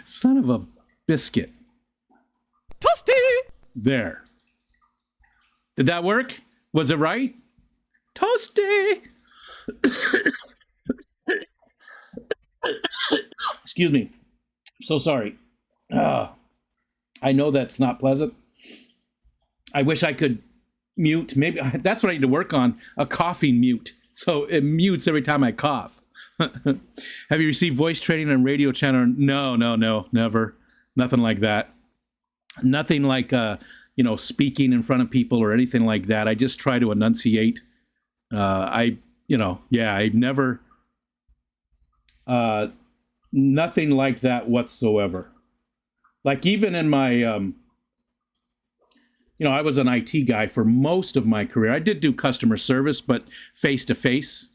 Son of a biscuit. Toasty! There. Did that work? Was it right? Toasty! Excuse me. I'm so sorry. I know that's not pleasant. I wish I could mute. Maybe that's what I need to work on, a coughing mute. So it mutes every time I cough. Have you received voice training on radio channel? No, never. Nothing like that. Nothing like, speaking in front of people or anything like that. I just try to enunciate. I've never, nothing like that whatsoever. Like even in my, I was an IT guy for most of my career. I did do customer service, but face-to-face.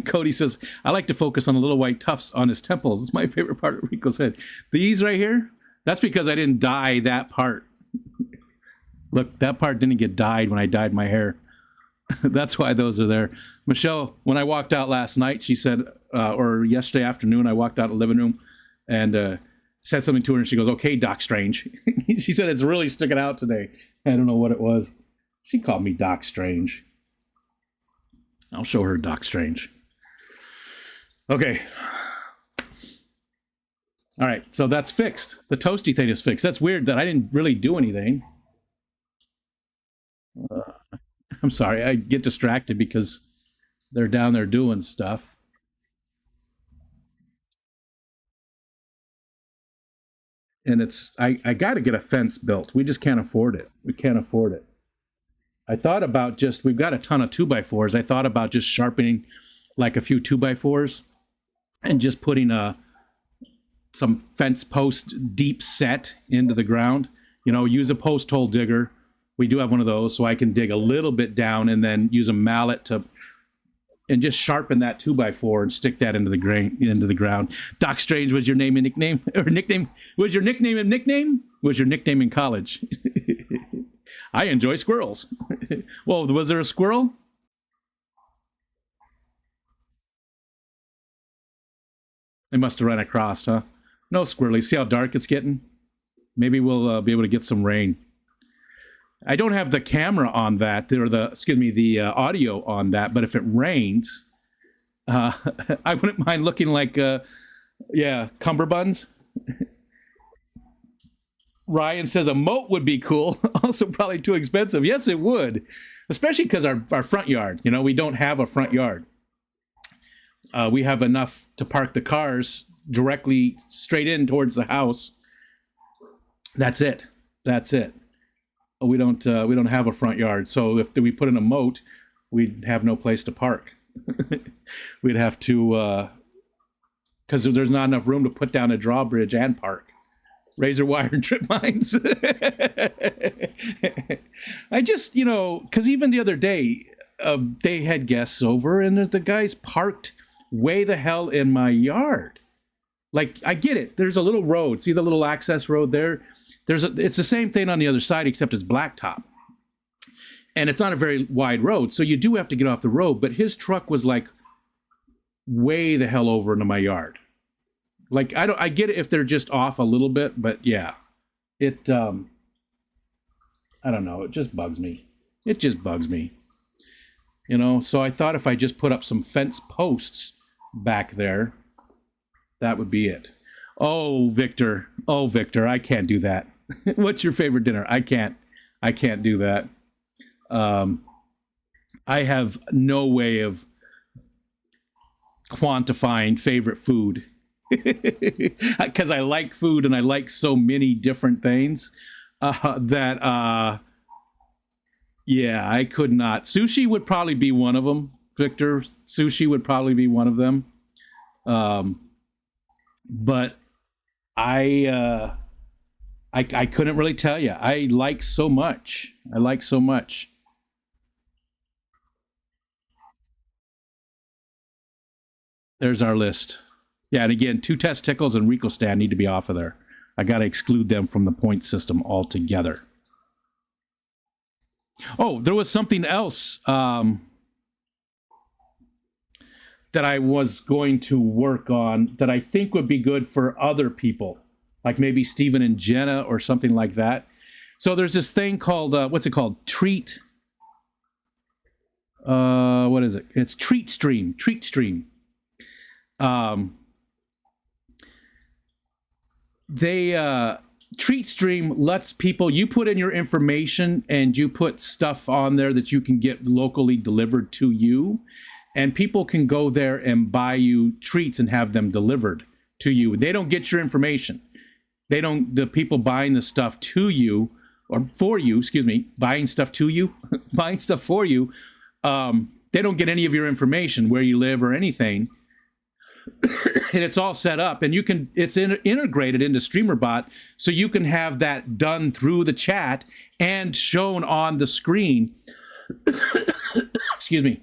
Cody says, I like to focus on the little white tufts on his temples. It's my favorite part of Rico's head. These right here, that's because I didn't dye that part. Look, that part didn't get dyed when I dyed my hair. That's why those are there. Michelle, when I walked out last night, she said, or yesterday afternoon, I walked out of the living room and said something to her, and she goes, okay, Doc Strange. She said, it's really sticking out today. I don't know what it was. She called me Doc Strange. I'll show her Doc Strange. Okay. All right, so that's fixed. The toasty thing is fixed. That's weird that I didn't really do anything. I'm sorry, I get distracted because they're down there doing stuff. And I got to get a fence built. We just can't afford it. We can't afford it. I thought about we've got a ton of 2x4s. I thought about just sharpening like a few 2x4s and just putting some fence post deep set into the ground. Use a post hole digger. We do have one of those, so I can dig a little bit down and then use a mallet and just sharpen that 2x4 and stick that into the ground. Doc Strange was your name and nickname, or nickname was your nickname and nickname was your nickname in college. I enjoy squirrels. Well, was there a squirrel? They must have run across, huh? No squirrely. See how dark it's getting? Maybe we'll be able to get some rain. I don't have the camera on that, or the audio on that, but if it rains, I wouldn't mind looking like, cummerbunds. Ryan says a moat would be cool. Also probably too expensive. Yes, it would. Especially because our front yard. We don't have a front yard. We have enough to park the cars directly straight in towards the house. That's it. We don't have a front yard. So if we put in a moat, we'd have no place to park. We'd have to, because there's not enough room to put down a drawbridge and park. Razor wire and trip mines. I just, because even the other day, they had guests over and the guys parked way the hell in my yard. Like, I get it. There's a little road. See the little access road there? It's the same thing on the other side, except it's blacktop. And it's not a very wide road. So you do have to get off the road. But his truck was like way the hell over into my yard. Like, I get it if they're just off a little bit, but yeah, I don't know. It just bugs me. So I thought if I just put up some fence posts back there, that would be it. Oh, Victor, I can't do that. What's your favorite dinner? I can't do that. I have no way of quantifying favorite food. Because I like food and I like so many different things that I could not. Sushi would probably be one of them, Victor. Sushi would probably be one of them. But I couldn't really tell you. I like so much. There's our list. Yeah, and again, 2 testicles and Rico stand need to be off of there. I got to exclude them from the point system altogether. Oh, there was something else that I was going to work on that I think would be good for other people, like maybe Stephen and Jenna or something like that. So there's this thing called, what's it called? Treat. What is it? It's Treat Stream. Treat Stream lets people, you put in your information and you put stuff on there that you can get locally delivered to you, and people can go there and buy you treats and have them delivered to you. They don't get your information. They don't, the people buying the stuff to you, or for you, excuse me, buying stuff to you, buying stuff for you, they don't get any of your information, where you live or anything. And it's all set up, and it's integrated into StreamerBot, so you can have that done through the chat and shown on the screen. Excuse me,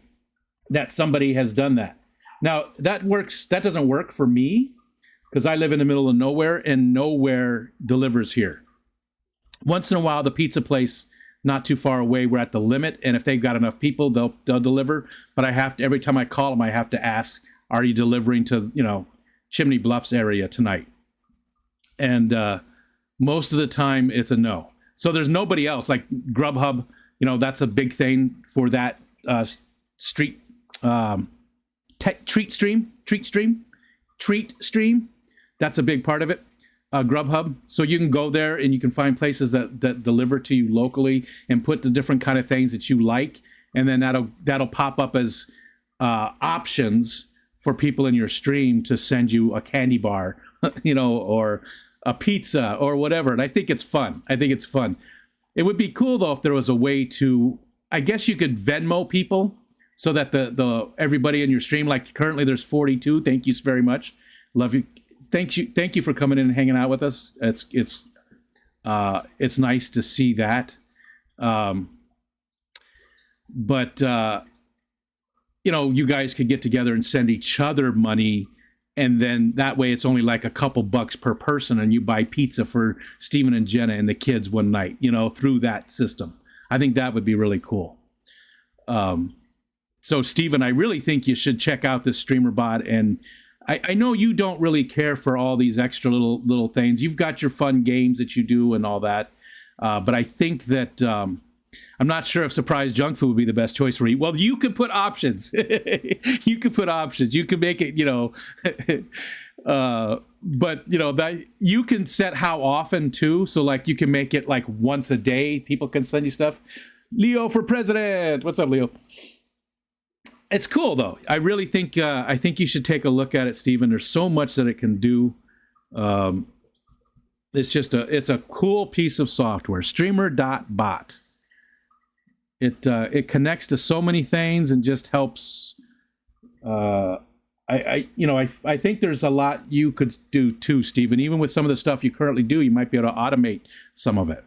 that somebody has done that. Now that doesn't work for me, because I live in the middle of nowhere, and nowhere delivers here. Once in a while, the pizza place not too far away, we're at the limit, and if they've got enough people, they'll deliver. But I have to, every time I call them, I have to ask, are you delivering to, Chimney Bluffs area tonight? And most of the time, it's a no. So there's nobody else, like Grubhub, that's a big thing for that treat stream. That's a big part of it. Grubhub. So you can go there and you can find places that deliver to you locally and put the different kind of things that you like, and then that'll pop up as options for people in your stream to send you a candy bar, or a pizza or whatever. And I think it's fun. It would be cool though if there was a way to, I guess you could Venmo people, so that the everybody in your stream, like currently there's 42. Thank you very much. Love you. Thank you for coming in and hanging out with us. It's nice to see that. But you guys could get together and send each other money, and then that way it's only like a couple bucks per person, and you buy pizza for Steven and Jenna and the kids one night, through that system. I think that would be really cool. So Steven, I really think you should check out this StreamerBot, and I know you don't really care for all these extra little things. You've got your fun games that you do and all that. But I think that I'm not sure if surprise junk food would be the best choice for you. Well, you could put options. You could put options. You could make it, but that you can set how often too. So like you can make it like once a day. People can send you stuff. Leo for president. What's up, Leo? It's cool though. I really think I think you should take a look at it, Steven. There's so much that it can do. It's a cool piece of software. Streamer.bot. It connects to so many things and just helps. I think there's a lot you could do too, Steven. Even with some of the stuff you currently do, you might be able to automate some of it.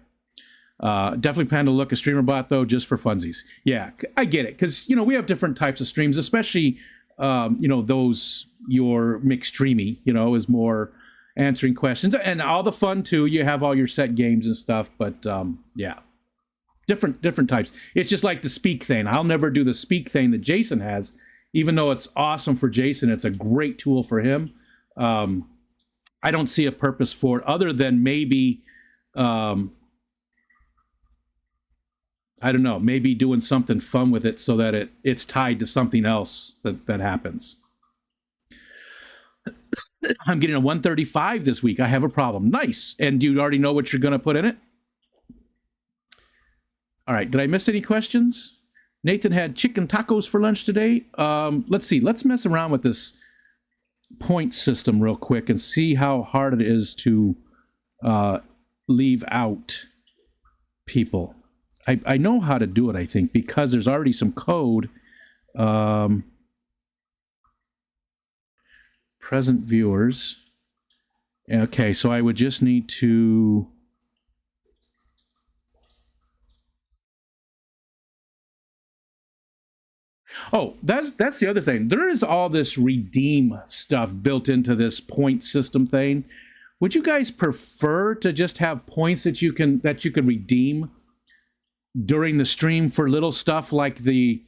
Definitely plan to look at StreamerBot though, just for funsies. Yeah, I get it, because we have different types of streams, especially those your McStreamy, is more answering questions and all the fun too. You have all your set games and stuff, but yeah, different types. It's just like the speak thing. I'll never do the speak thing that Jason has, even though it's awesome for Jason. It's a great tool for him. I don't see a purpose for it other than maybe. I don't know, maybe doing something fun with it so that it's tied to something else that happens. I'm getting a 135 this week. I have a problem. Nice. And do you already know what you're going to put in it? All right. Did I miss any questions? Nathan had chicken tacos for lunch today. Let's see. Let's mess around with this point system real quick and see how hard it is to leave out people. I know how to do it, I think, because there's already some code. Present viewers. Okay, so I would just need to... Oh, that's the other thing. There is all this redeem stuff built into this point system thing. Would you guys prefer to just have points that you can redeem during the stream for little stuff like the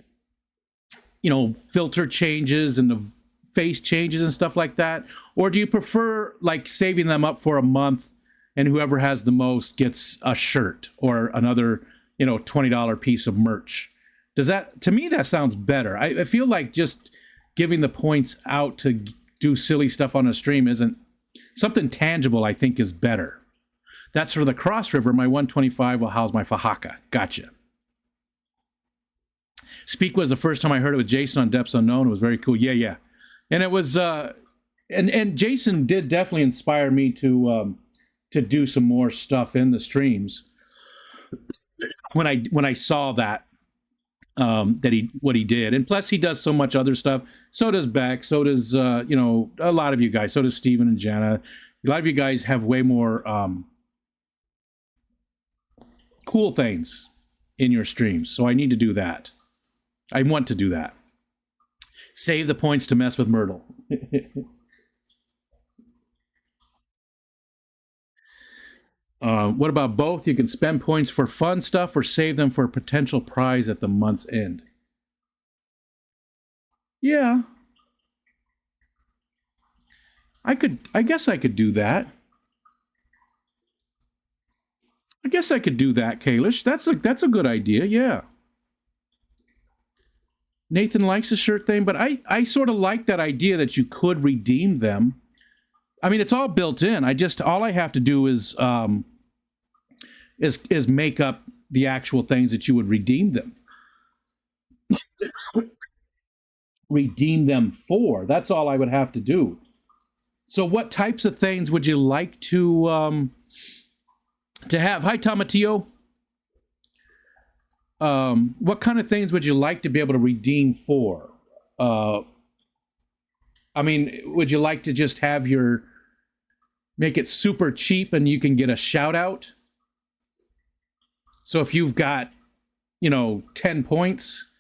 filter changes and the face changes and stuff like that? Or do you prefer like saving them up for a month, and whoever has the most gets a shirt or another $20 piece of merch? To me that sounds better. I feel like just giving the points out to do silly stuff on a stream isn't something tangible. I think is better. That's for the Cross River. My 125 will house my Fahaka. Gotcha. Speak was the first time I heard it with Jason on Depths Unknown. It was very cool. Yeah. And it was, and Jason did definitely inspire me to do some more stuff in the streams when I saw that, what he did. And plus he does so much other stuff. So does Beck. So does, a lot of you guys. So does Steven and Jenna. A lot of you guys have way more cool things in your streams. So I need to do that. I want to do that. Save the points to mess with Myrtle. What about both? You can spend points for fun stuff or save them for a potential prize at the month's end. Yeah. I guess I could do that. I guess I could do that, Kalish. That's a good idea, yeah. Nathan likes the shirt thing, but I sort of like that idea that you could redeem them. I mean, it's all built in. All I have to do is make up the actual things that you would redeem them. Redeem them for. That's all I would have to do. So what types of things would you like to have? Hi, Tomatillo. What kind of things would you like to be able to redeem for? I mean, would you like to just have make it super cheap and you can get a shout out? So if you've got, 10 points,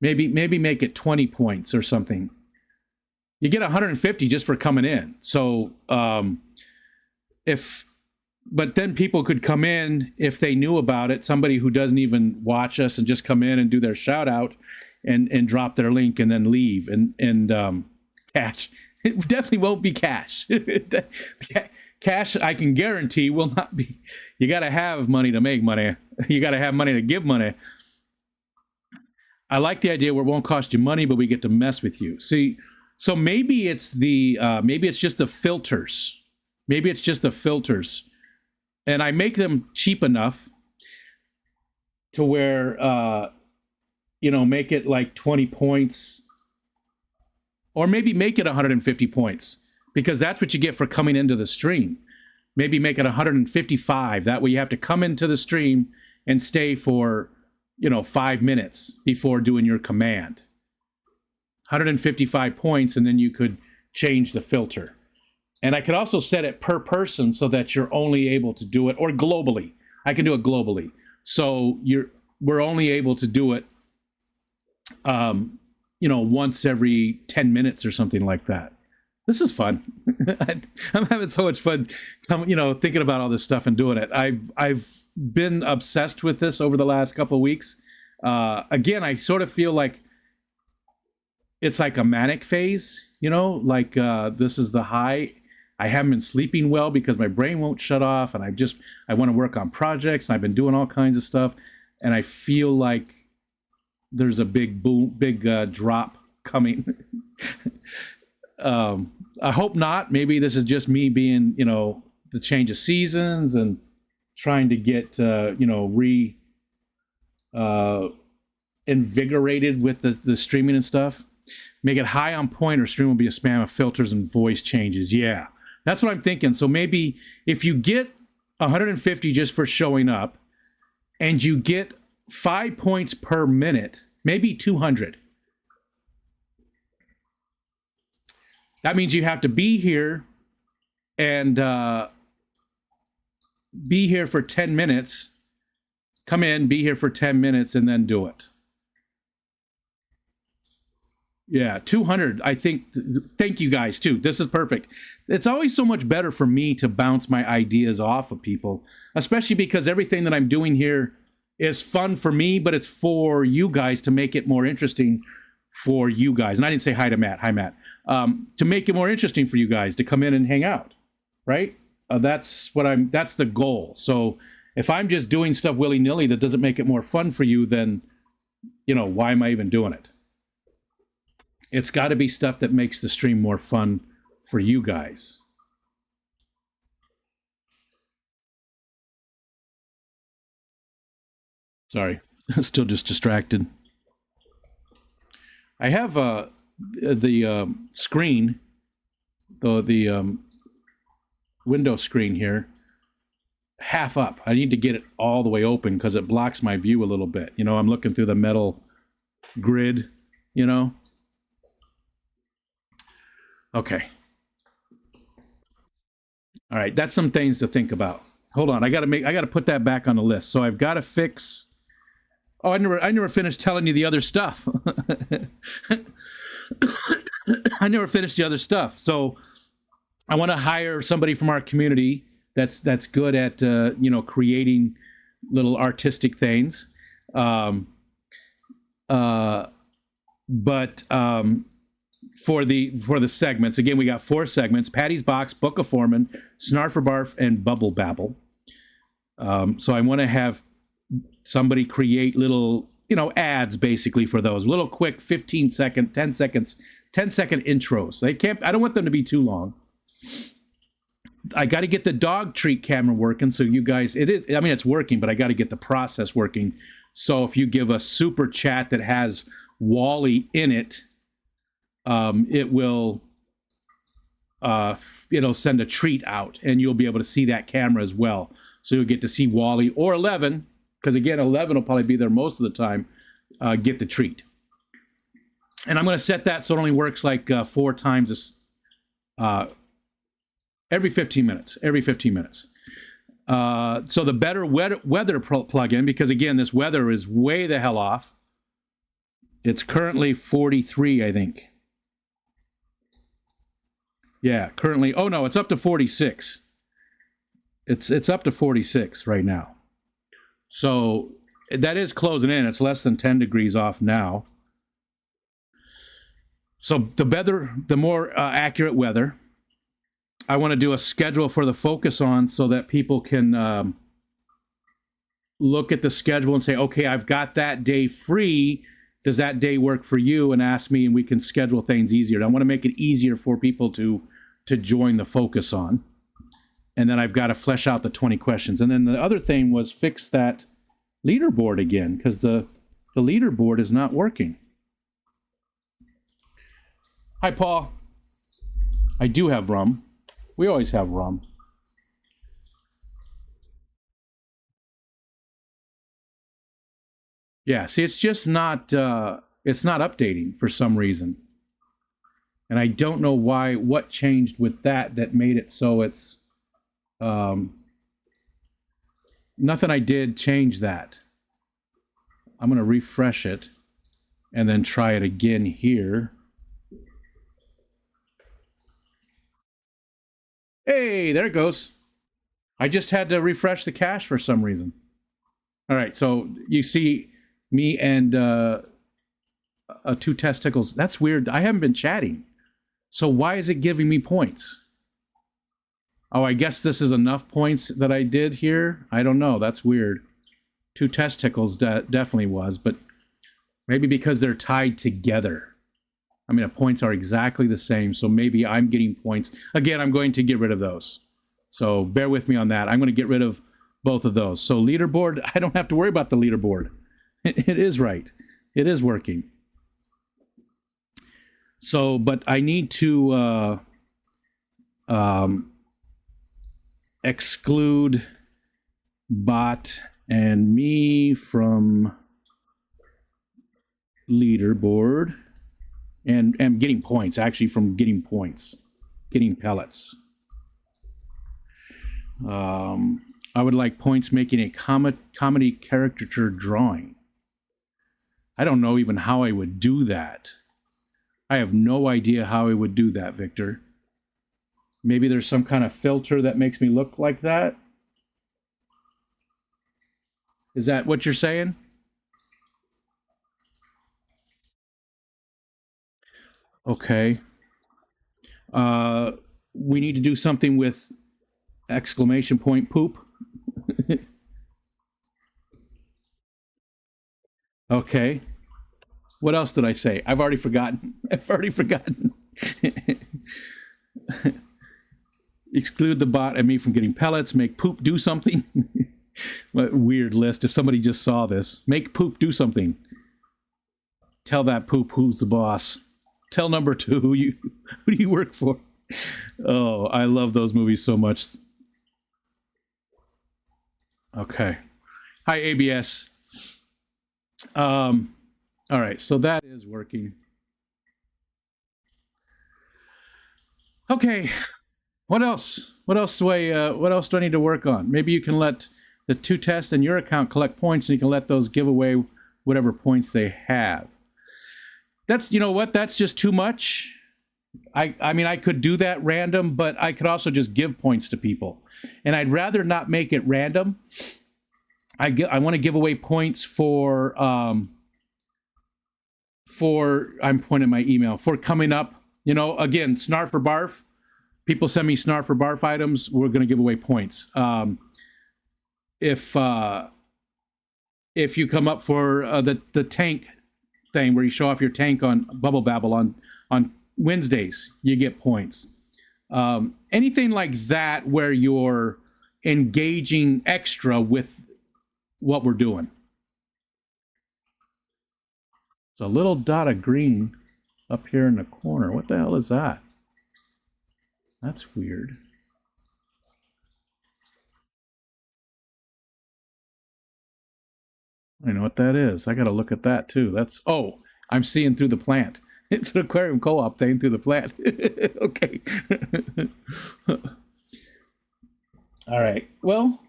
maybe make it 20 points or something. You get 150 just for coming in. So, but then people could come in if they knew about it, somebody who doesn't even watch us and just come in and do their shout out and drop their link and then leave and cash. It definitely won't be cash. Cash, I can guarantee, will not be. You got to have money to make money. You got to have money to give money. I like the idea where it won't cost you money, but we get to mess with you. See, so maybe it's just the filters. Maybe it's just the filters. And I make them cheap enough to where, make it like 20 points. Or maybe make it 150 points. Because that's what you get for coming into the stream. Maybe make it 155. That way you have to come into the stream and stay for, 5 minutes before doing your command. 155 points, and then you could change the filter. And I could also set it per person so that you're only able to do it, or globally. I can do it globally. So we're only able to do it, once every 10 minutes or something like that. This is fun. I'm having so much fun, thinking about all this stuff and doing it. I've been obsessed with this over the last couple of weeks. Again, I sort of feel like it's like a manic phase, this is the high. I haven't been sleeping well because my brain won't shut off, and I want to work on projects, and I've been doing all kinds of stuff, and I feel like there's a big drop coming. I hope not. Maybe this is just me being, the change of seasons and trying to get, invigorated with the streaming and stuff. Make it high on point, or stream will be a spam of filters and voice changes. Yeah, that's what I'm thinking. So maybe if you get 150 just for showing up, and you get 5 points per minute, maybe 200. That means you have to be here and be here for 10 minutes. Come in, be here for 10 minutes, and then do it. Yeah, 200, I think. Thank you guys, too. This is perfect. It's always so much better for me to bounce my ideas off of people, especially because everything that I'm doing here is fun for me, but it's for you guys to make it more interesting for you guys. And I didn't say hi to Matt. Hi, Matt. To make it more interesting for you guys to come in and hang out, right? That's the goal. So if I'm just doing stuff willy-nilly that doesn't make it more fun for you, then, why am I even doing it? It's got to be stuff that makes the stream more fun for you guys. Sorry, still just distracted. I have the screen, the window screen here, half up. I need to get it all the way open because it blocks my view a little bit. You know, I'm looking through the metal grid, you know. Okay. All right, that's some things to think about. Hold on, I gotta put that back on the list. So I've got to fix. Oh, I never finished telling you the other stuff. I never finished the other stuff. So I want to hire somebody from our community that's good at you know, creating little artistic things. But for the segments, again, we got 4 segments: Patty's Box, Book of Foreman, Snarf-or-Barf, and Bubble Babble. So I want to have somebody create little, you know, ads basically for those little quick 15-second, 10-second intros. They can't. I don't want them to be too long. I got to get the dog treat camera working. So you guys, it is. I mean, it's working, but I got to get the process working. So if you give a super chat that has Wally in it, it will it'll send a treat out, and you'll be able to see that camera as well. So you'll get to see Wally or 11, because again, 11 will probably be there most of the time. Get the treat, and I'm going to set that so it only works like 4 times every 15 minutes. Every 15 minutes. So the better weather plugin, because again, this weather is way the hell off. It's currently 43, I think. Yeah, currently. Oh no, it's up to 46. It's up to 46 right now. So that is closing in. It's less than 10 degrees off now. So the more accurate weather. I want to do a schedule for the focus on so that people can look at the schedule and say, okay, I've got that day free. Does that day work for you? And ask me, and we can schedule things easier. I want to make it easier for people to join the focus on. And then I've got to flesh out the 20 questions. And then the other thing was fix that leaderboard again, because the leaderboard is not working. Hi, Paul. I do have rum. We always have rum. Yeah, see, it's just not, it's not updating for some reason. And I don't know what changed with that made it so it's, nothing I did change that. I'm going to refresh it and then try it again here. Hey, there it goes. I just had to refresh the cache for some reason. All right, so you see me and 2 testicles. That's weird. I haven't been chatting. So why is it giving me points? Oh, I guess this is enough points that I did here. I don't know. That's weird. 2 testicles definitely was, but maybe because they're tied together. I mean, the points are exactly the same, so maybe I'm getting points. Again, I'm going to get rid of those. So bear with me on that. I'm going to get rid of both of those. So leaderboard, I don't have to worry about the leaderboard. It is right. It is working. So, but I need to exclude bot and me from leaderboard. And getting points, actually, from getting points, getting pellets. I would like points making a comedy caricature drawing. I don't know even how I would do that. I have no idea how I would do that, Victor. Maybe there's some kind of filter that makes me look like that. Is that what you're saying? Okay. We need to do something with exclamation point poop. Okay. What else did I say? I've already forgotten. Exclude the bot and me from getting pellets. Make poop do something. What weird list. If somebody just saw this. Make poop do something. Tell that poop who's the boss. Tell number 2 who do you work for. Oh, I love those movies so much. Okay. Hi, ABS. All right, so that is working. Okay. What else? What else do I need to work on? Maybe you can let the 2 tests in your account collect points, and you can let those give away whatever points they have. That's, you know what? That's just too much. I mean, I could do that random, but I could also just give points to people. And I'd rather not make it random. I want to give away points for I'm pointing my email, for coming up. You know, again, Snarf or Barf. People send me Snarf or Barf items. We're going to give away points. If you come up for the tank thing where you show off your tank on Bubble Babble on Wednesdays, you get points. Anything like that where you're engaging extra with what we're doing. It's a little dot of green up here in the corner. What the hell is that? That's weird. I know what that is. I got to look at that too. That's, oh, I'm seeing through the plant. It's an aquarium co-op thing through the plant. Okay. All right. Well,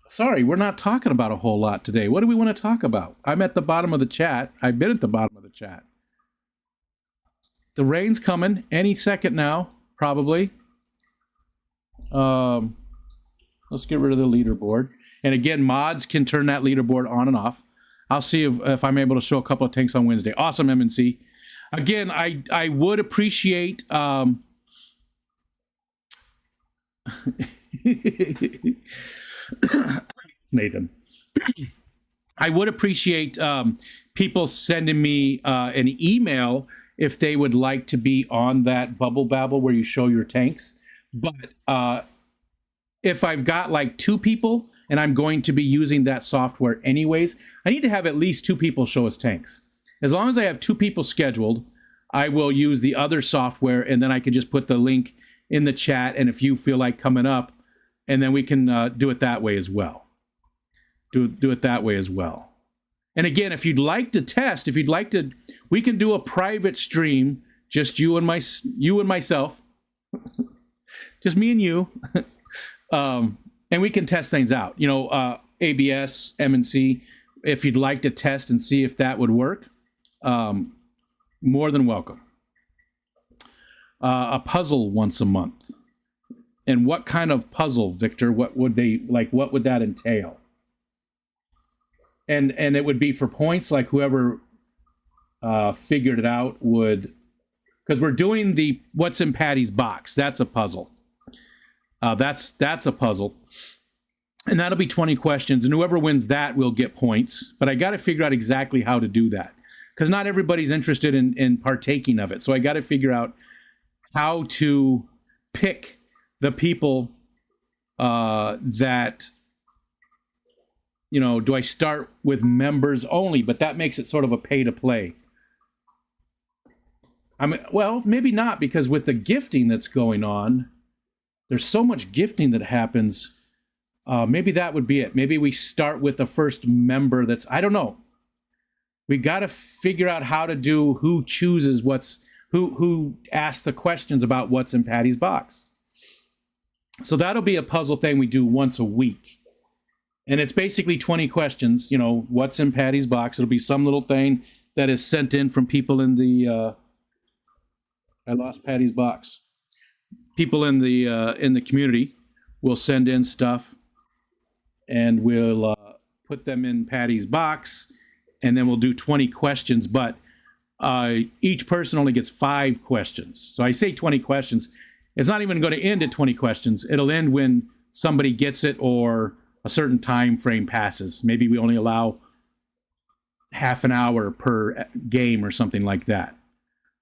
sorry, we're not talking about a whole lot today. What do we want to talk about? I'm at the bottom of the chat. I've been at the bottom of the chat. The rain's coming any second now, probably. Let's get rid of the leaderboard. And again, mods can turn that leaderboard on and off. I'll see if I'm able to show a couple of tanks on Wednesday. Awesome, MNC. Again, I would appreciate Nathan. I would appreciate people sending me an email if they would like to be on that Bubble Babble where you show your tanks. But if I've got like 2 people and I'm going to be using that software anyways, I need to have at least 2 people show us tanks. As long as I have 2 people scheduled, I will use the other software, and then I can just put the link in the chat, and if you feel like coming up, and then we can do it that way as well. Do it that way as well. And again, if you'd like to test, we can do a private stream, just you and myself, just me and you. And we can test things out, you know, ABS, MNC, if you'd like to test and see if that would work, more than welcome. A puzzle once a month. And what kind of puzzle, Victor? What would that entail? And it would be for points, like whoever figured it out would, because we're doing the what's in Patty's box. That's a puzzle. That's a puzzle. And that'll be 20 questions. And whoever wins that will get points. But I got to figure out exactly how to do that, because not everybody's interested in partaking of it. So I got to figure out how to pick the people that, you know, do I start with members only? But that makes it sort of a pay to play. I mean, well, maybe not, because with the gifting that's going on, there's so much gifting that happens. Maybe that would be it. Maybe we start with the first member that's, I don't know. We got to figure out how to do who chooses who asks the questions about what's in Patty's box. So that'll be a puzzle thing we do once a week. And it's basically 20 questions, you know, what's in Patty's box. It'll be some little thing that is sent in from people in the, I lost Patty's box. People in the community will send in stuff, and we'll put them in Patty's box, and then we'll do 20 questions. But each person only gets 5 questions. So I say 20 questions. It's not even going to end at 20 questions. It'll end when somebody gets it or a certain time frame passes. Maybe we only allow half an hour per game or something like that.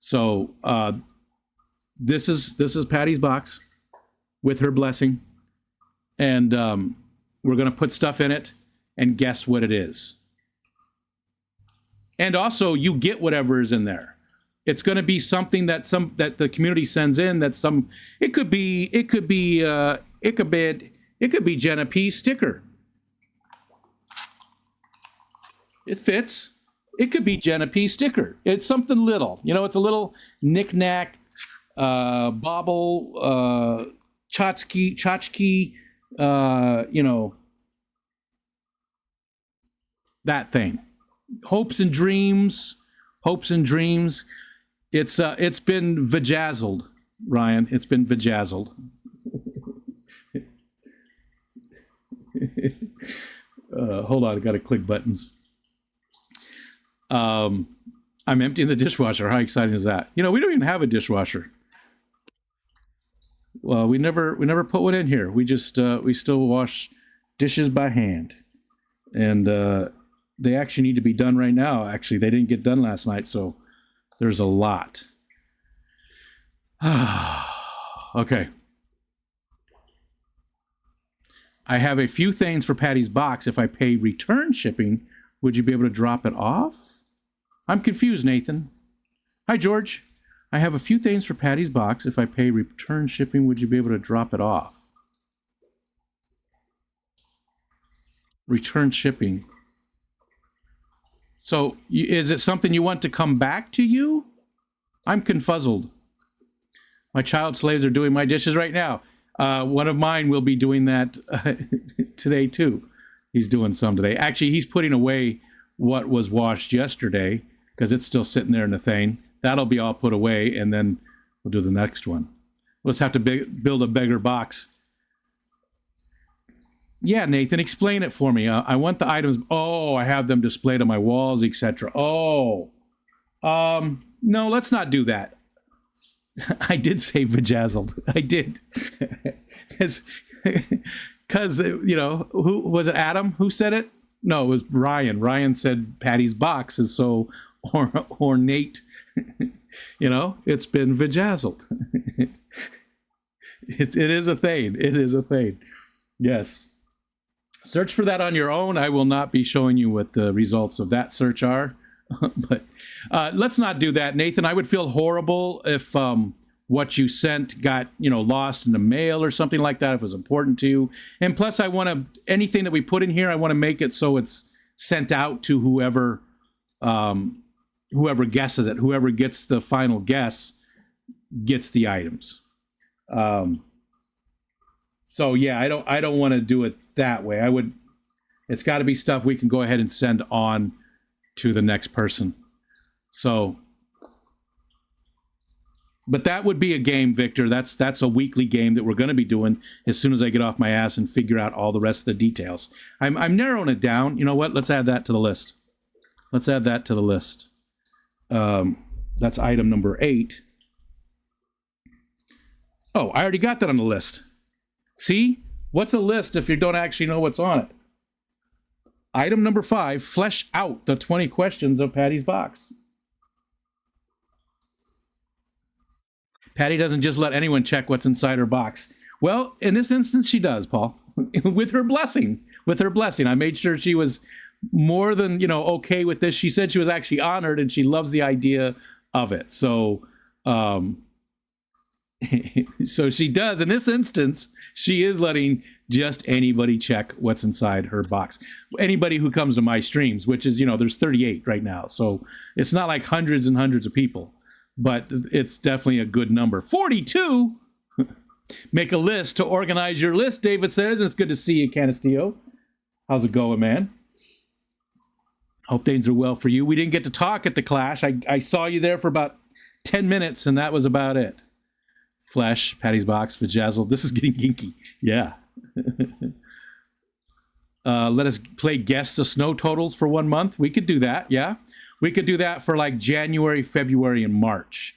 So this is Patty's box with her blessing, and we're going to put stuff in it and guess what it is. And also, you get whatever is in there. It's going to be something that the community sends in. It could be Jenna P's sticker. It fits. It could be Jenna P's sticker. It's something little. It's a little knick-knack, bauble, tchotchke, that thing. Hopes and dreams. It's been vajazzled, Ryan. It's been vajazzled. Hold on, I got to click buttons. I'm emptying the dishwasher. How exciting is that? We don't even have a dishwasher. Well, we never put one in here. We still wash dishes by hand, and they actually need to be done right now. Actually, they didn't get done last night, so there's a lot. Okay. I have a few things for Patty's box. If I pay return shipping, would you be able to drop it off? I'm confused, Nathan. Hi, George. I have a few things for Patty's box. If I pay return shipping, would you be able to drop it off? Return shipping. So is it something you want to come back to you? I'm confuzzled. My child slaves are doing my dishes right now. One of mine will be doing that today, too. He's doing some today. Actually, he's putting away what was washed yesterday because it's still sitting there in the thing. That'll be all put away, and then we'll do the next one. We'll just have to build a bigger box. Yeah, Nathan, explain it for me. I want the items. Oh, I have them displayed on my walls, etc. Oh, no, let's not do that. I did say vajazzled. I did. Because, who was it? Adam who said it? No, it was Ryan. Ryan said Patty's box is so ornate. It's been vajazzled. It is a thing. It is a thing. Yes. Search for that on your own. I will not be showing you what the results of that search are. But let's not do that, Nathan. I would feel horrible if what you sent got lost in the mail or something like that, if it was important to you. And plus, I want to anything that we put in here, I want to make it so it's sent out to whoever guesses it. Whoever gets the final guess gets the items. So yeah, I don't want to do it that way. It's got to be stuff we can go ahead and send on to the next person. So, but that would be a game, Victor. That's a weekly game that we're going to be doing as soon as I get off my ass and figure out all the rest of the details. I'm narrowing it down. You know what? Let's add that to the list. Let's add that to the list. That's item number 8. Oh, I already got that on the list. See? What's a list if you don't actually know what's on it? Item number 5, flesh out the 20 questions of Patty's box. Patty doesn't just let anyone check what's inside her box. Well, in this instance, she does, Paul. With her blessing. With her blessing. I made sure she was more than, okay with this. She said she was actually honored and she loves the idea of it. So, so she does. In this instance, she is letting just anybody check what's inside her box. Anybody who comes to my streams, which is, there's 38 right now. So it's not like hundreds and hundreds of people, but it's definitely a good number. 42? Make a list to organize your list, David says. And it's good to see you, Canastillo. How's it going, man? Hope things are well for you. We didn't get to talk at the Clash. I saw you there for about 10 minutes, and that was about it. Flesh, Patty's box, vajazzled. This is getting ginky. Yeah. Let us play guess the snow totals for 1 month. We could do that, yeah. We could do that for like January, February, and March.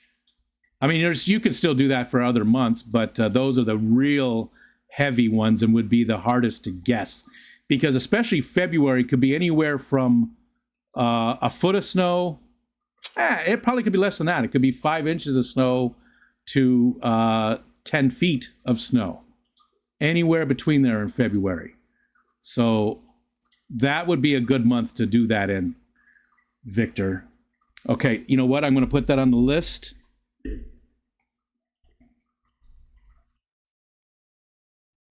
I mean, you could still do that for other months, but those are the real heavy ones and would be the hardest to guess. Because especially February could be anywhere from a foot of snow. It probably could be less than that. It could be 5 inches of snow to 10 feet of snow. Anywhere between there in February. So that would be a good month to do that in. Victor. Okay, you know what? I'm going to put that on the list.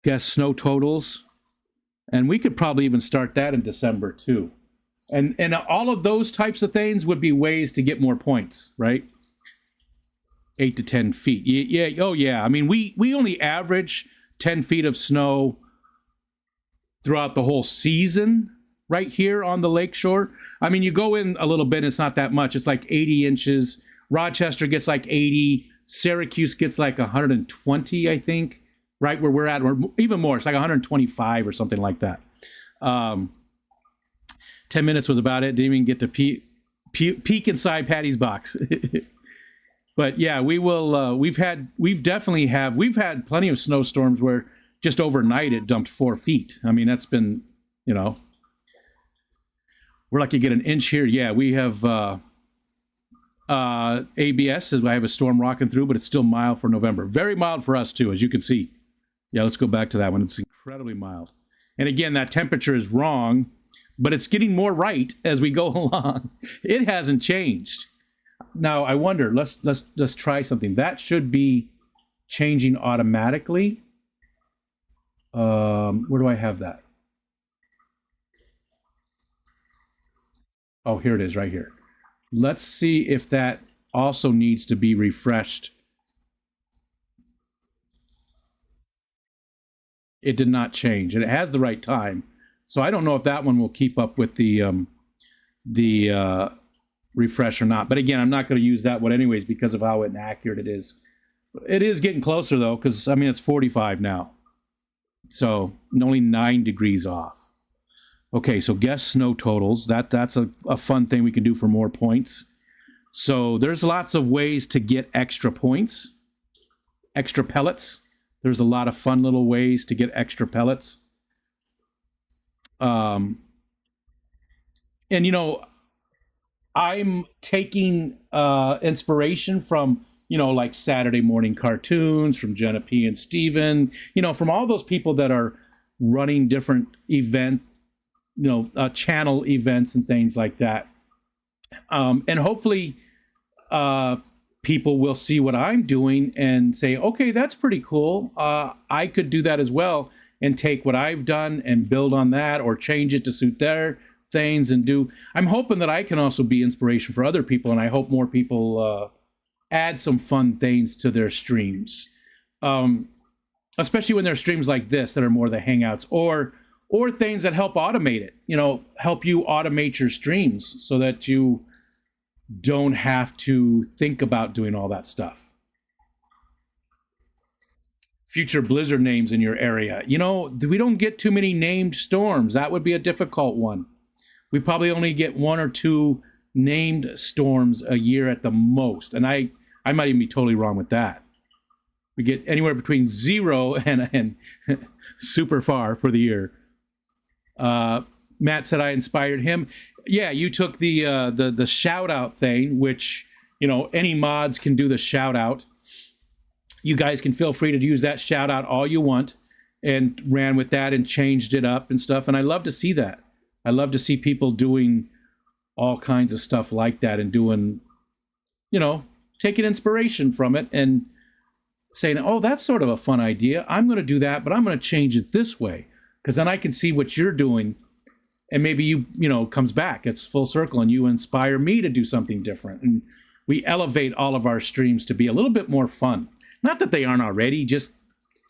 Guess snow totals. And we could probably even start that in December too. And all of those types of things would be ways to get more points, right? 8 to 10 feet. Yeah. Oh yeah. I mean, we only average 10 feet of snow throughout the whole season right here on the lakeshore. I mean, you go in a little bit, it's not that much. It's like 80 inches. Rochester gets like 80. Syracuse gets like 120, I think, right where we're at, or even more. It's like 125 or something like that. 10 minutes was about it. Didn't even get to peek inside Patty's box. But yeah, we will. We've had plenty of snowstorms where just overnight it dumped 4 feet. I mean, that's been, we're lucky to get an inch here. Yeah, we have ABS says I have a storm rocking through, but it's still mild for November. Very mild for us too, as you can see. Yeah, let's go back to that one. It's incredibly mild. And again, that temperature is wrong, but it's getting more right as we go along. It hasn't changed. Now, I wonder, let's try something. That should be changing automatically. Where do I have that? Oh, here it is right here. Let's see if that also needs to be refreshed. It did not change, and it has the right time. So I don't know if that one will keep up with the refresh or not. But again, I'm not going to use that one anyways because of how inaccurate it is. It is getting closer though, because I mean it's 45 now, so only 9 degrees off. Okay, so guess snow totals. That's a fun thing we can do for more points. So there's lots of ways to get extra points, extra pellets. There's a lot of fun little ways to get extra pellets. And I'm taking inspiration from, like Saturday morning cartoons, from Jenna P. and Steven, from all those people that are running different channel events and things like that. And hopefully people will see what I'm doing and say, okay, that's pretty cool. I could do that as well and take what I've done and build on that or change it to suit their things and do. I'm hoping that I can also be inspiration for other people, and I hope more people add some fun things to their streams, especially when there's streams like this that are more the hangouts or things that help automate it, help you automate your streams so that you don't have to think about doing all that stuff. Future blizzard names in your area. We don't get too many named storms. That would be a difficult one. We probably only get 1 or 2 named storms a year at the most. And I might even be totally wrong with that. We get anywhere between 0 and super far for the year. Matt said I inspired him. Yeah, you took the shout out thing, which, any mods can do the shout out. You guys can feel free to use that shout out all you want, and ran with that and changed it up and stuff. And I love to see that. I love to see people doing all kinds of stuff like that and doing, taking inspiration from it and saying, oh, that's sort of a fun idea. I'm going to do that, but I'm going to change it this way, because then I can see what you're doing. And maybe you comes back. It's full circle, and you inspire me to do something different. And we elevate all of our streams to be a little bit more fun. Not that they aren't already, just,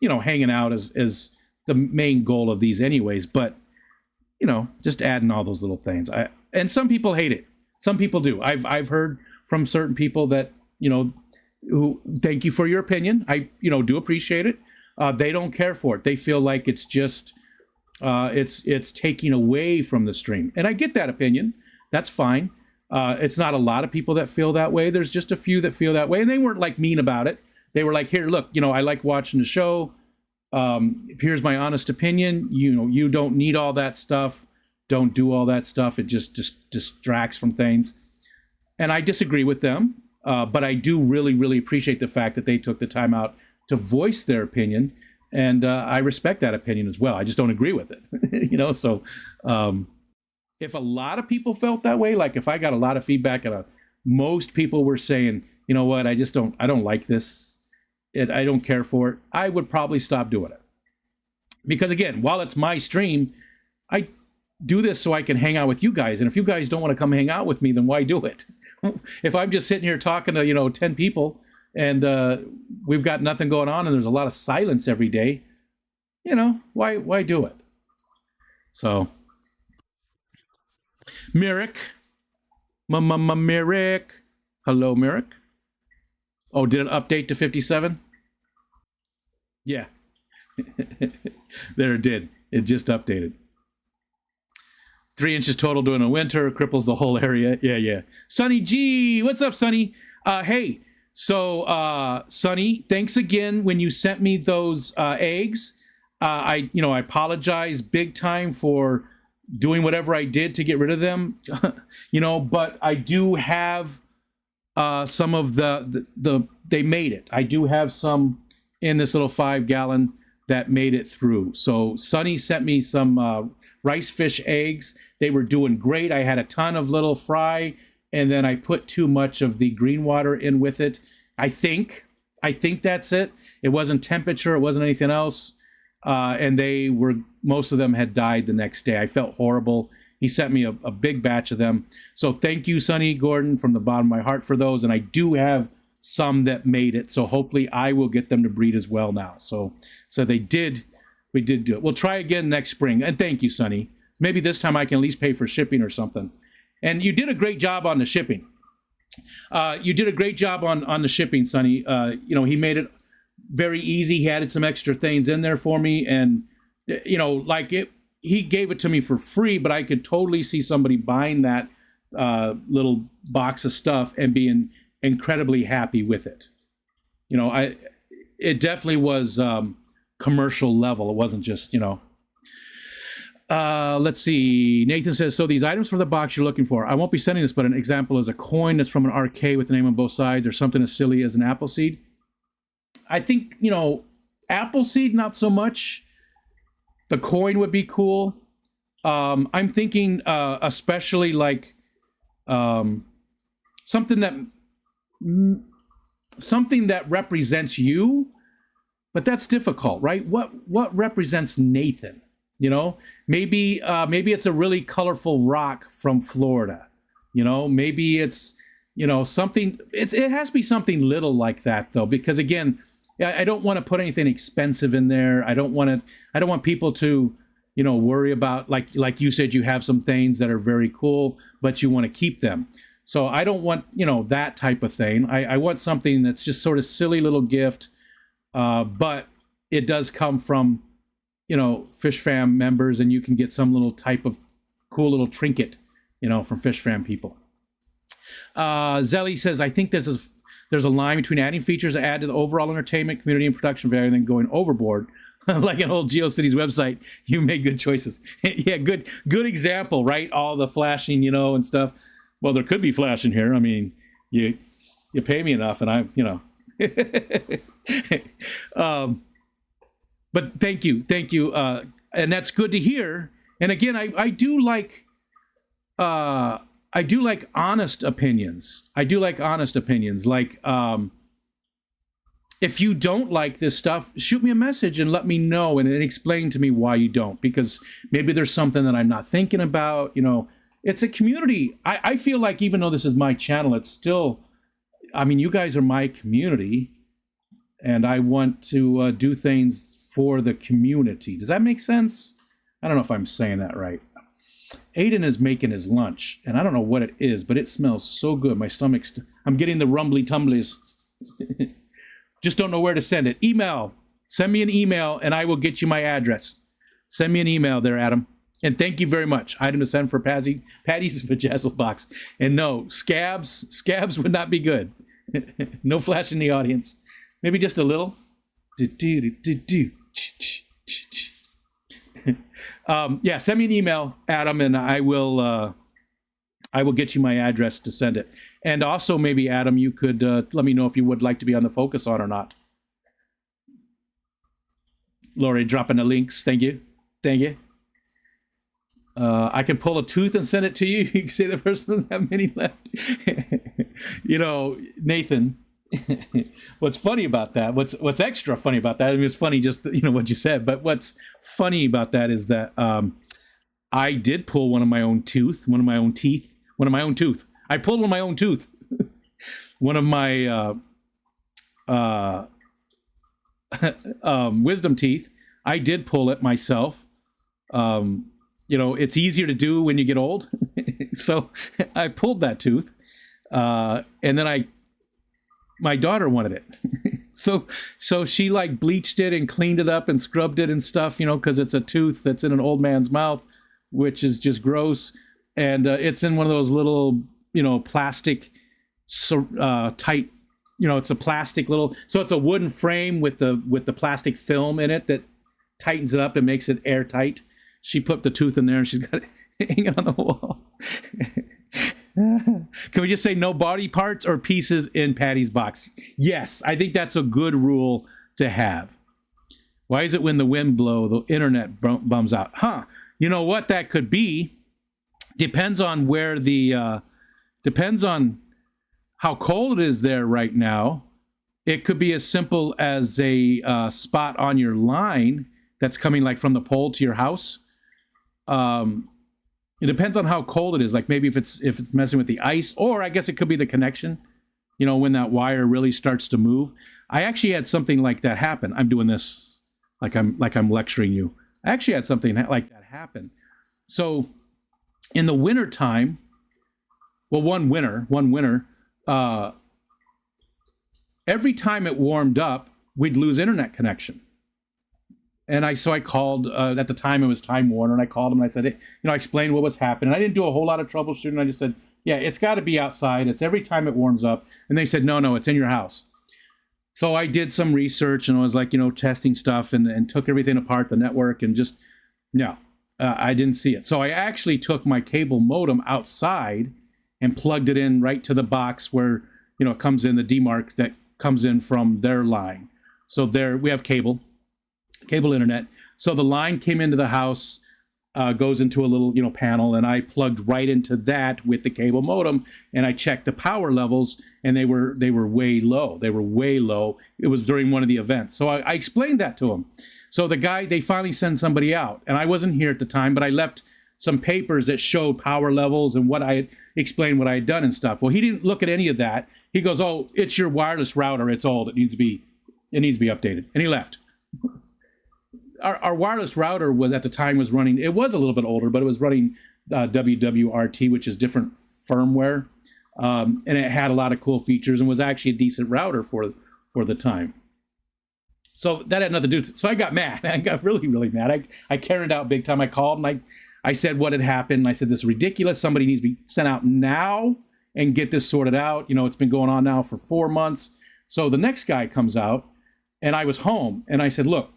hanging out is the main goal of these anyways. But, just adding all those little things. And some people hate it. Some people do. I've heard from certain people that, who thank you for your opinion. I, do appreciate it. They don't care for it. They feel like it's just, it's taking away from the stream. And I get that opinion. That's fine. It's not a lot of people that feel that way. There's just a few that feel that way. And they weren't like mean about it. They were like, here, look, I like watching the show. Here's my honest opinion. You don't need all that stuff. Don't do all that stuff. It just distracts from things. And I disagree with them. But I do really, really appreciate the fact that they took the time out to voice their opinion. And I respect that opinion as well. I just don't agree with it, so if a lot of people felt that way, like if I got a lot of feedback and most people were saying, you know what, I don't like this, I don't care for it, I would probably stop doing it. Because again, while it's my stream, I do this so I can hang out with you guys. And if you guys don't want to come hang out with me, then why do it? If I'm just sitting here talking to, 10 people and we've got nothing going on and there's a lot of silence every day, why do it? So, Merrick. Merrick. Hello, Merrick. Oh, did it update to 57? Yeah. There it did. It just updated. 3 inches total during the winter, cripples the whole area. Yeah. Sonny G, what's up, Sonny? Hey, so Sonny, thanks again when you sent me those eggs. I apologize big time for doing whatever I did to get rid of them. But I do have some of the they made it. I do have some in this little 5-gallon that made it through. So Sonny sent me some rice fish eggs. They were doing great. I had a ton of little fry, and then I put too much of the green water in with it. I think that's it. It wasn't temperature. It wasn't anything else. And most of them had died the next day. I felt horrible. He sent me a big batch of them. So thank you, Sonny Gordon, from the bottom of my heart for those. And I do have some that made it. So hopefully I will get them to breed as well now. So we did do it. We'll try again next spring. And thank you, Sonny. Maybe this time I can at least pay for shipping or something. And you did a great job on the shipping. You did a great job on the shipping, Sonny. He made it very easy. He added some extra things in there for me. And, he gave it to me for free, but I could totally see somebody buying that little box of stuff and being incredibly happy with it. It definitely was commercial level. It wasn't just, let's see. Nathan says, so these items for the box you're looking for, I won't be sending this, but an example is a coin that's from an arcade with the name on both sides, or something as silly as an apple seed. I think, apple seed, not so much. The coin would be cool. I'm thinking especially like something that represents you, but that's difficult, right? What represents Nathan? Maybe it's a really colorful rock from Florida. Maybe it's something. It has to be something little like that though, because again, I don't want to put anything expensive in there. I don't want people to, worry about, like you said, you have some things that are very cool, but you want to keep them. So I don't want, that type of thing. I want something that's just sort of silly little gift, but it does come from, Fish Fam members, and you can get some little type of cool little trinket, from Fish Fam people. Zelly says, I think there's a line between adding features that add to the overall entertainment, community, and production value, and then going overboard. Like an old GeoCities website, you made good choices. Yeah, good example, right? All the flashing, and stuff. Well, there could be flashing here. I mean, you pay me enough, and but thank you, and that's good to hear. And again, I do like honest opinions. Like, if you don't like this stuff, shoot me a message and let me know and explain to me why you don't, because maybe there's something that I'm not thinking about. It's a community. I feel like even though this is my channel, it's still, you guys are my community, and I want to do things for the community. Does that make sense? I don't know if I'm saying that right. Aiden is making his lunch, and I don't know what it is, but it smells so good. My stomach's... I'm getting the rumbly tumblies. Just don't know where to send it. Email. Send me an email, and I will get you my address. Send me an email there, Adam. And thank you very much. Item to send for Patty's Vajazzle box. And no, scabs would not be good. No flash in the audience. Maybe just a little. Yeah, send me an email, Adam, and I will get you my address to send it. And also, maybe, Adam, you could let me know if you would like to be on the focus on or not. Lori dropping the links. Thank you. I can pull a tooth and send it to you. You can say the person doesn't have many left. Nathan, what's funny about that, what's extra funny about that, I mean, it's funny just, what you said, but what's funny about that is that I did pull one of my own teeth. I pulled one of my own tooth. One of my wisdom teeth. I did pull it myself. It's easier to do when you get old. So I pulled that tooth. And then my daughter wanted it. So she like bleached it and cleaned it up and scrubbed it and stuff, because it's a tooth that's in an old man's mouth, which is just gross. And it's in one of those little, plastic, tight, it's a plastic little, so it's a wooden frame with the plastic film in it that tightens it up and makes it airtight. She put the tooth in there and she's got it hanging on the wall. Can we just say no body parts or pieces in Patty's box? Yes, I think that's a good rule to have. Why is it when the wind blows, the internet bums out? You know what that could be? Depends on where depends on how cold it is there right now. It could be as simple as a spot on your line that's coming like from the pole to your house. It depends on how cold it is. Like maybe if it's messing with the ice, or I guess it could be the connection. When that wire really starts to move. I actually had something like that happen. I'm doing this like I'm lecturing you. I actually had something like that happen. So in the winter time, well, one winter, every time it warmed up, we'd lose internet connection. And I called, at the time it was Time Warner, and I called them and I said, hey, I explained what was happening. I didn't do a whole lot of troubleshooting. I just said, yeah, it's got to be outside. It's every time it warms up. And they said, no, it's in your house. So I did some research and I was like, testing stuff and took everything apart, the network, and just, I didn't see it. So I actually took my cable modem outside and plugged it in right to the box where, it comes in, the DMARC that comes in from their line. So there we have cable internet. So the line came into the house, goes into a little, panel, and I plugged right into that with the cable modem, and I checked the power levels, and they were way low. They were way low. It was during one of the events. So I explained that to him. So they finally sent somebody out, and I wasn't here at the time, but I left some papers that showed power levels and what I had explained what I had done and stuff. Well, he didn't look at any of that. He goes, "Oh, it's your wireless router. It's old. It needs to be updated." And he left. Our wireless router was at the time was running. It was a little bit older, but it was running WWRT, which is different firmware, and it had a lot of cool features and was actually a decent router for the time. So that had nothing to do. So I got mad. I got really, really mad. I carried out big time. I called and I said what had happened. I said, this is ridiculous. Somebody needs to be sent out now and get this sorted out. It's been going on now for 4 months. So the next guy comes out, and I was home, and I said, look,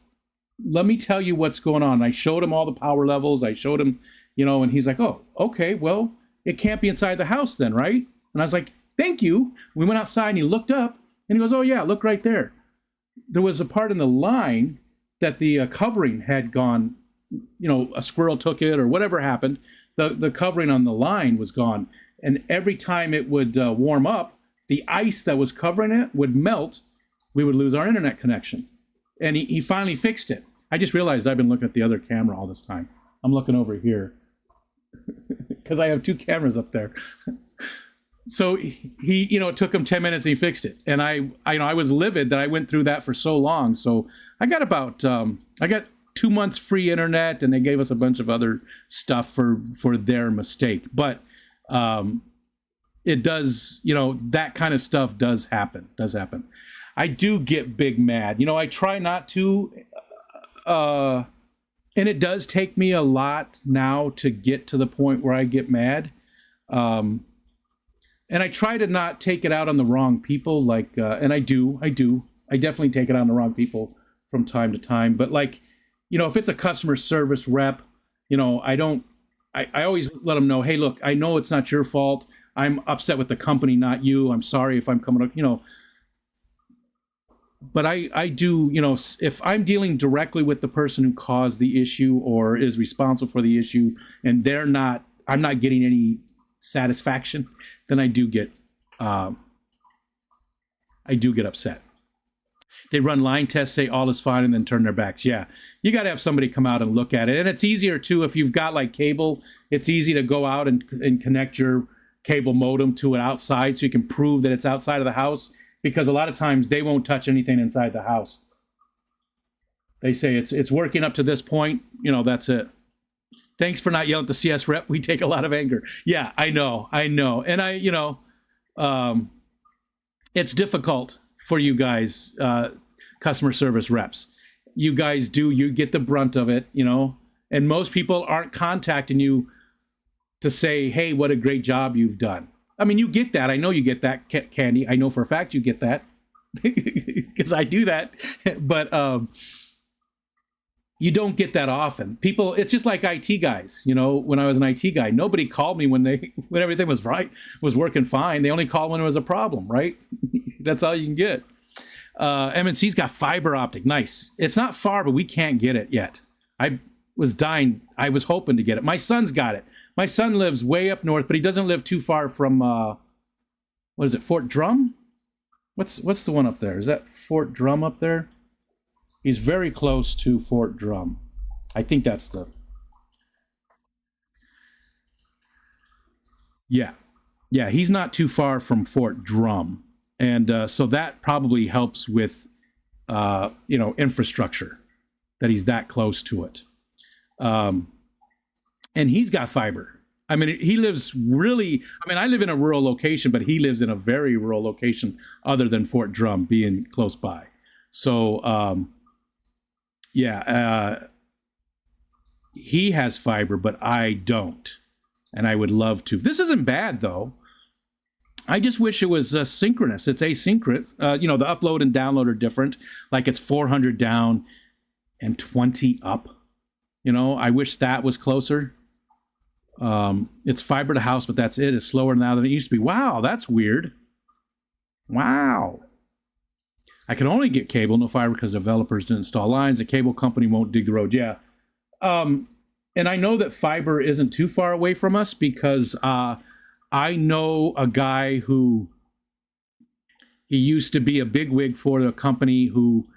let me tell you what's going on. And I showed him all the power levels. I showed him, and he's like, oh, okay, well, it can't be inside the house then, right? And I was like, thank you. We went outside and he looked up and he goes, oh yeah, look right there. There was a part in the line that the covering had gone, a squirrel took it or whatever happened. The covering on the line was gone. And every time it would warm up, the ice that was covering it would melt. We would lose our internet connection. And he finally fixed it. I just realized I've been looking at the other camera all this time. I'm looking over here because I have 2 cameras up there. So he, it took him 10 minutes and he fixed it. And I was livid that I went through that for so long. So I got about, I got 2 months free internet, and they gave us a bunch of other stuff for their mistake. But it does, that kind of stuff does happen. I do get big mad. I try not to, and it does take me a lot now to get to the point where I get mad. And I try to not take it out on the wrong people, and I definitely take it out on the wrong people from time to time. But if it's a customer service rep, I always let them know, hey, look, I know it's not your fault. I'm upset with the company, not you. I'm sorry if I'm coming up, but I do, you know, if I'm dealing directly with the person who caused the issue or is responsible for the issue, and I'm not getting any satisfaction, then I do get upset. They run line tests, say all is fine, and then turn their backs. Yeah, you got to have somebody come out and look at it. And it's easier, too, if you've got, like, cable. It's easy to go out and connect your cable modem to it outside so you can prove that it's outside of the house, because a lot of times they won't touch anything inside the house. They say it's working up to this point. You know, that's it. Thanks for not yelling at the CS rep. We take a lot of anger. Yeah, I know. And it's difficult for you guys, customer service reps. You guys you get the brunt of it, you know, and most people aren't contacting you to say, hey, what a great job you've done. I mean, you get that. I know you get that, Candy. I know for a fact you get that because I do that. But you don't get that often. People, it's just like IT guys. You know, when I was an IT guy, nobody called me when everything was working fine. They only called when there was a problem, right? That's all you can get. MNC's got fiber optic. Nice. It's not far, but we can't get it yet. I was hoping to get it. My son's got it. My son lives way up north, but he doesn't live too far from, what is it, Fort Drum? What's the one up there? Is that Fort Drum up there? He's very close to Fort Drum. I think that's the... Yeah. Yeah, he's not too far from Fort Drum. And so that probably helps with, infrastructure, that he's that close to it. And he's got fiber. I mean, he lives I live in a rural location, but he lives in a very rural location other than Fort Drum being close by. So, he has fiber, but I don't. And I would love to. This isn't bad, though. I just wish it was synchronous. It's asynchronous. The upload and download are different. Like it's 400 down and 20 up. You know, I wish that was closer. It's fiber to house, but that's it. It's slower now than it used to be. Wow, that's weird. Wow. I can only get cable, no fiber, because developers didn't install lines. The cable company won't dig the road. Yeah. And I know that fiber isn't too far away from us because I know a guy who he used to be a bigwig for the company who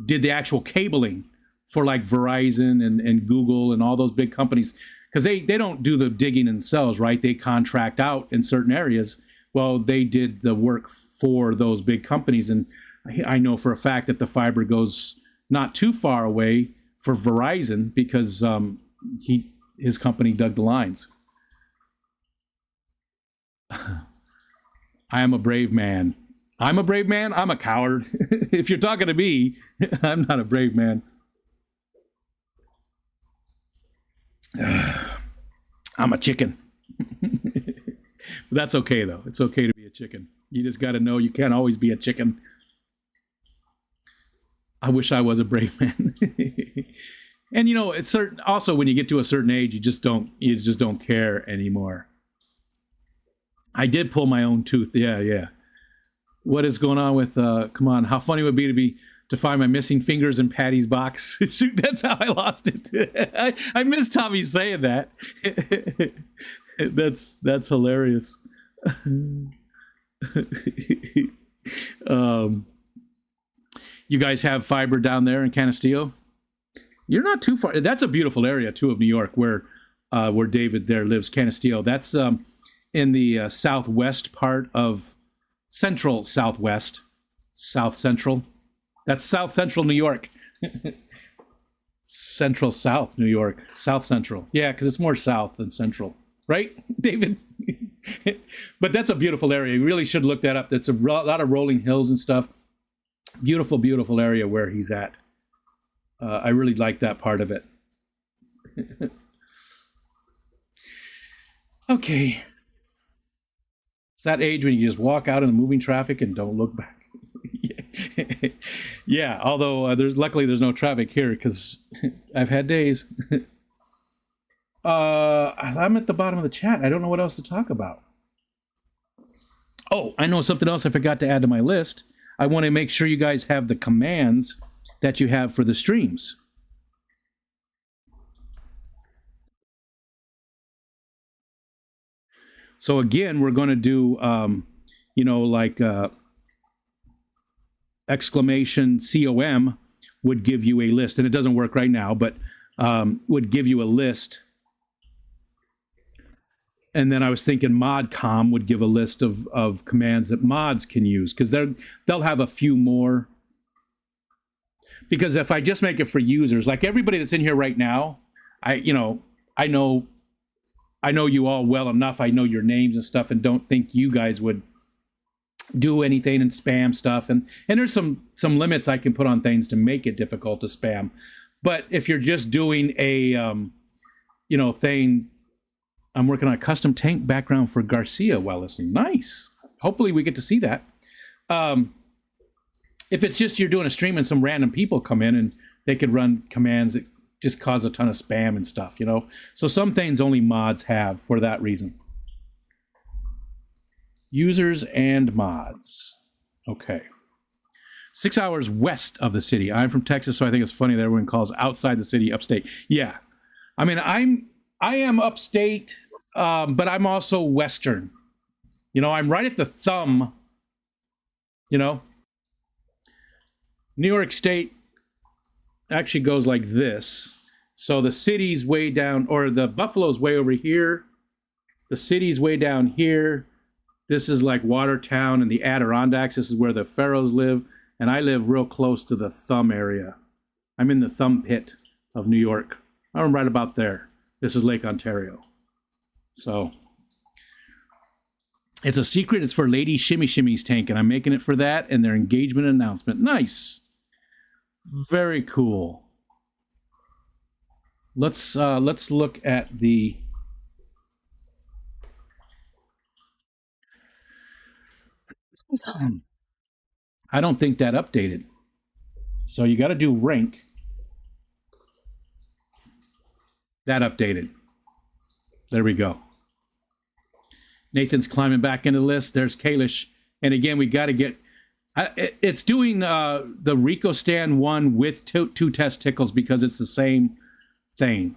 did the actual cabling for like Verizon and Google and all those big companies, because they don't do the digging themselves, right? They contract out in certain areas. Well, they did the work for those big companies. And I know for a fact that the fiber goes not too far away for Verizon because his company dug the lines. I am a brave man. I'm a brave man. I'm a coward. If you're talking to me, I'm not a brave man. I'm a chicken. That's okay, though. It's okay to be a chicken. You just got to know you can't always be a chicken. I wish I was a brave man. And you know, it's certain. Also, when you get to a certain age, you just don't care anymore. I did pull my own tooth. Yeah. What is going on with? Come on, how funny would it be to find my missing fingers in Patty's box? Shoot, that's how I lost it. I miss Tommy saying that. That's hilarious. You guys have fiber down there in Canastillo? You're not too far. That's a beautiful area too of New York, where David there lives. Canastillo. That's in the southwest part of central southwest, south central. That's south central New York. Central south New York, south central. Yeah, because it's more south than central, right, David? But that's a beautiful area. You really should look that up. That's a lot of rolling hills and stuff. Beautiful, beautiful area where he's at. I really like that part of it. Okay. It's that age when you just walk out in the moving traffic and don't look back. Yeah, although luckily there's no traffic here because I've had days. I'm at the bottom of the chat. I don't know what else to talk about. Oh, I know something else I forgot to add to my list. I want to make sure you guys have the commands that you have for the streams. So again, we're going to do, you know, like exclamation COM would give you a list, and it doesn't work right now, but would give you a list. And then I was thinking modcom would give a list of commands that mods can use, because they'll have a few more. Because if I just make it for users, like everybody that's in here right now, I know you all well enough. I know your names and stuff, and don't think you guys would do anything and spam stuff. And there's some limits I can put on things to make it difficult to spam. But if you're just doing a thing, I'm working on a custom tank background for Garcia while listening. Nice. Hopefully we get to see that. If it's just you're doing a stream and some random people come in and they could run commands that just cause a ton of spam and stuff, you know. So some things only mods have for that reason. Users and mods. Okay. 6 hours west of the city. I'm from Texas, so I think it's funny that everyone calls outside the city upstate. Yeah. I mean, I am upstate, but I'm also Western. You know, I'm right at the thumb, you know. New York State actually goes like this. So the city's way down, or the Buffalo's way over here. The city's way down here. This is like Watertown and the Adirondacks. This is where the pharaohs live. And I live real close to the thumb area. I'm in the thumb pit of New York. I'm right about there. This is Lake Ontario. So it's a secret. It's for Lady Shimmy Shimmy's tank, and I'm making it for that and their engagement announcement. Nice. Very cool. Let's look at the I don't think that updated. So you got to do rank. That updated. There we go. Nathan's climbing back into the list. There's Kalish. And again, we got to get... it's doing the Rico Stand one with two test tickles because it's the same thing.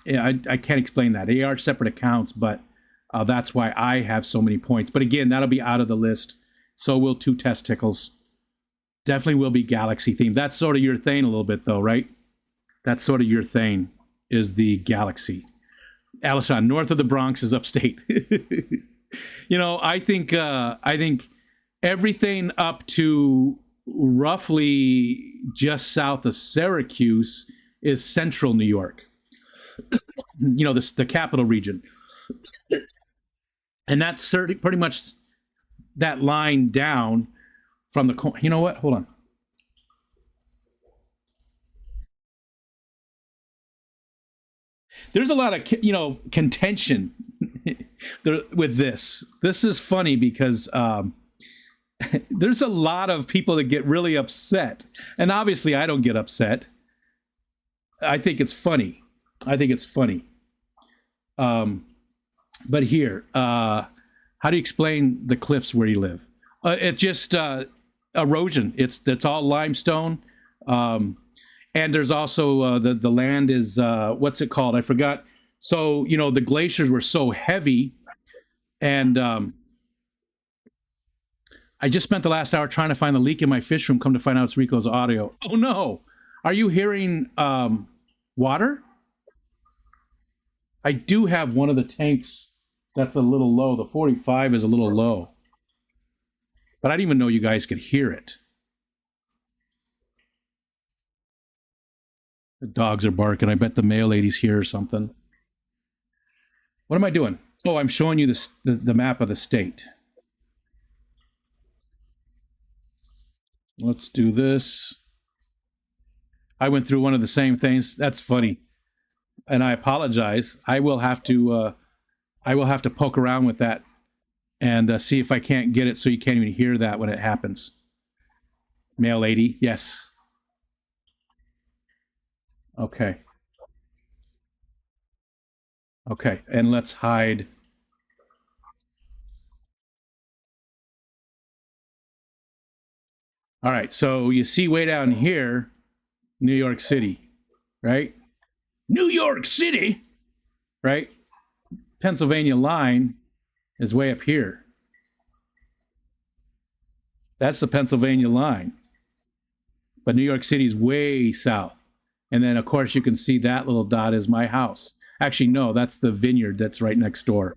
Yeah, I can't explain that. They are separate accounts, but that's why I have so many points. But again, that'll be out of the list. So will two test tickles. Definitely will be Galaxy themed. That's sort of your thing a little bit, though, right? That's sort of your thing, is the Galaxy. Alishon, north of the Bronx is upstate. You know, I think everything up to roughly just south of Syracuse is central New York. You know, the capital region. And that's pretty much that line down from the... You know what? Hold on. There's a lot of, you know, contention with this. This is funny because there's a lot of people that get really upset. And obviously I don't get upset. I think it's funny. I think it's funny. But here, how do you explain the cliffs where you live? It's just erosion. It's all limestone. And there's also the land is, what's it called? I forgot. So, you know, the glaciers were so heavy. And I just spent the last hour trying to find the leak in my fish room. Come to find out it's Rico's audio. Oh, no. Are you hearing water? I do have one of the tanks that's a little low. The 45 is a little low. But I didn't even know you guys could hear it. The dogs are barking. I bet the mail lady's here or something. What am I doing? Oh, I'm showing you the map of the state. Let's do this. I went through one of the same things. That's funny. And I apologize. I will have to poke around with that and see if I can't get it so you can't even hear that when it happens. Mail lady, yes. Okay. Okay, and let's hide. All right, so you see way down here, New York City, right? New York City, right? Pennsylvania line is way up here. That's the Pennsylvania line. But New York City's way south. And then, of course, you can see that little dot is my house. Actually, no, that's the vineyard that's right next door.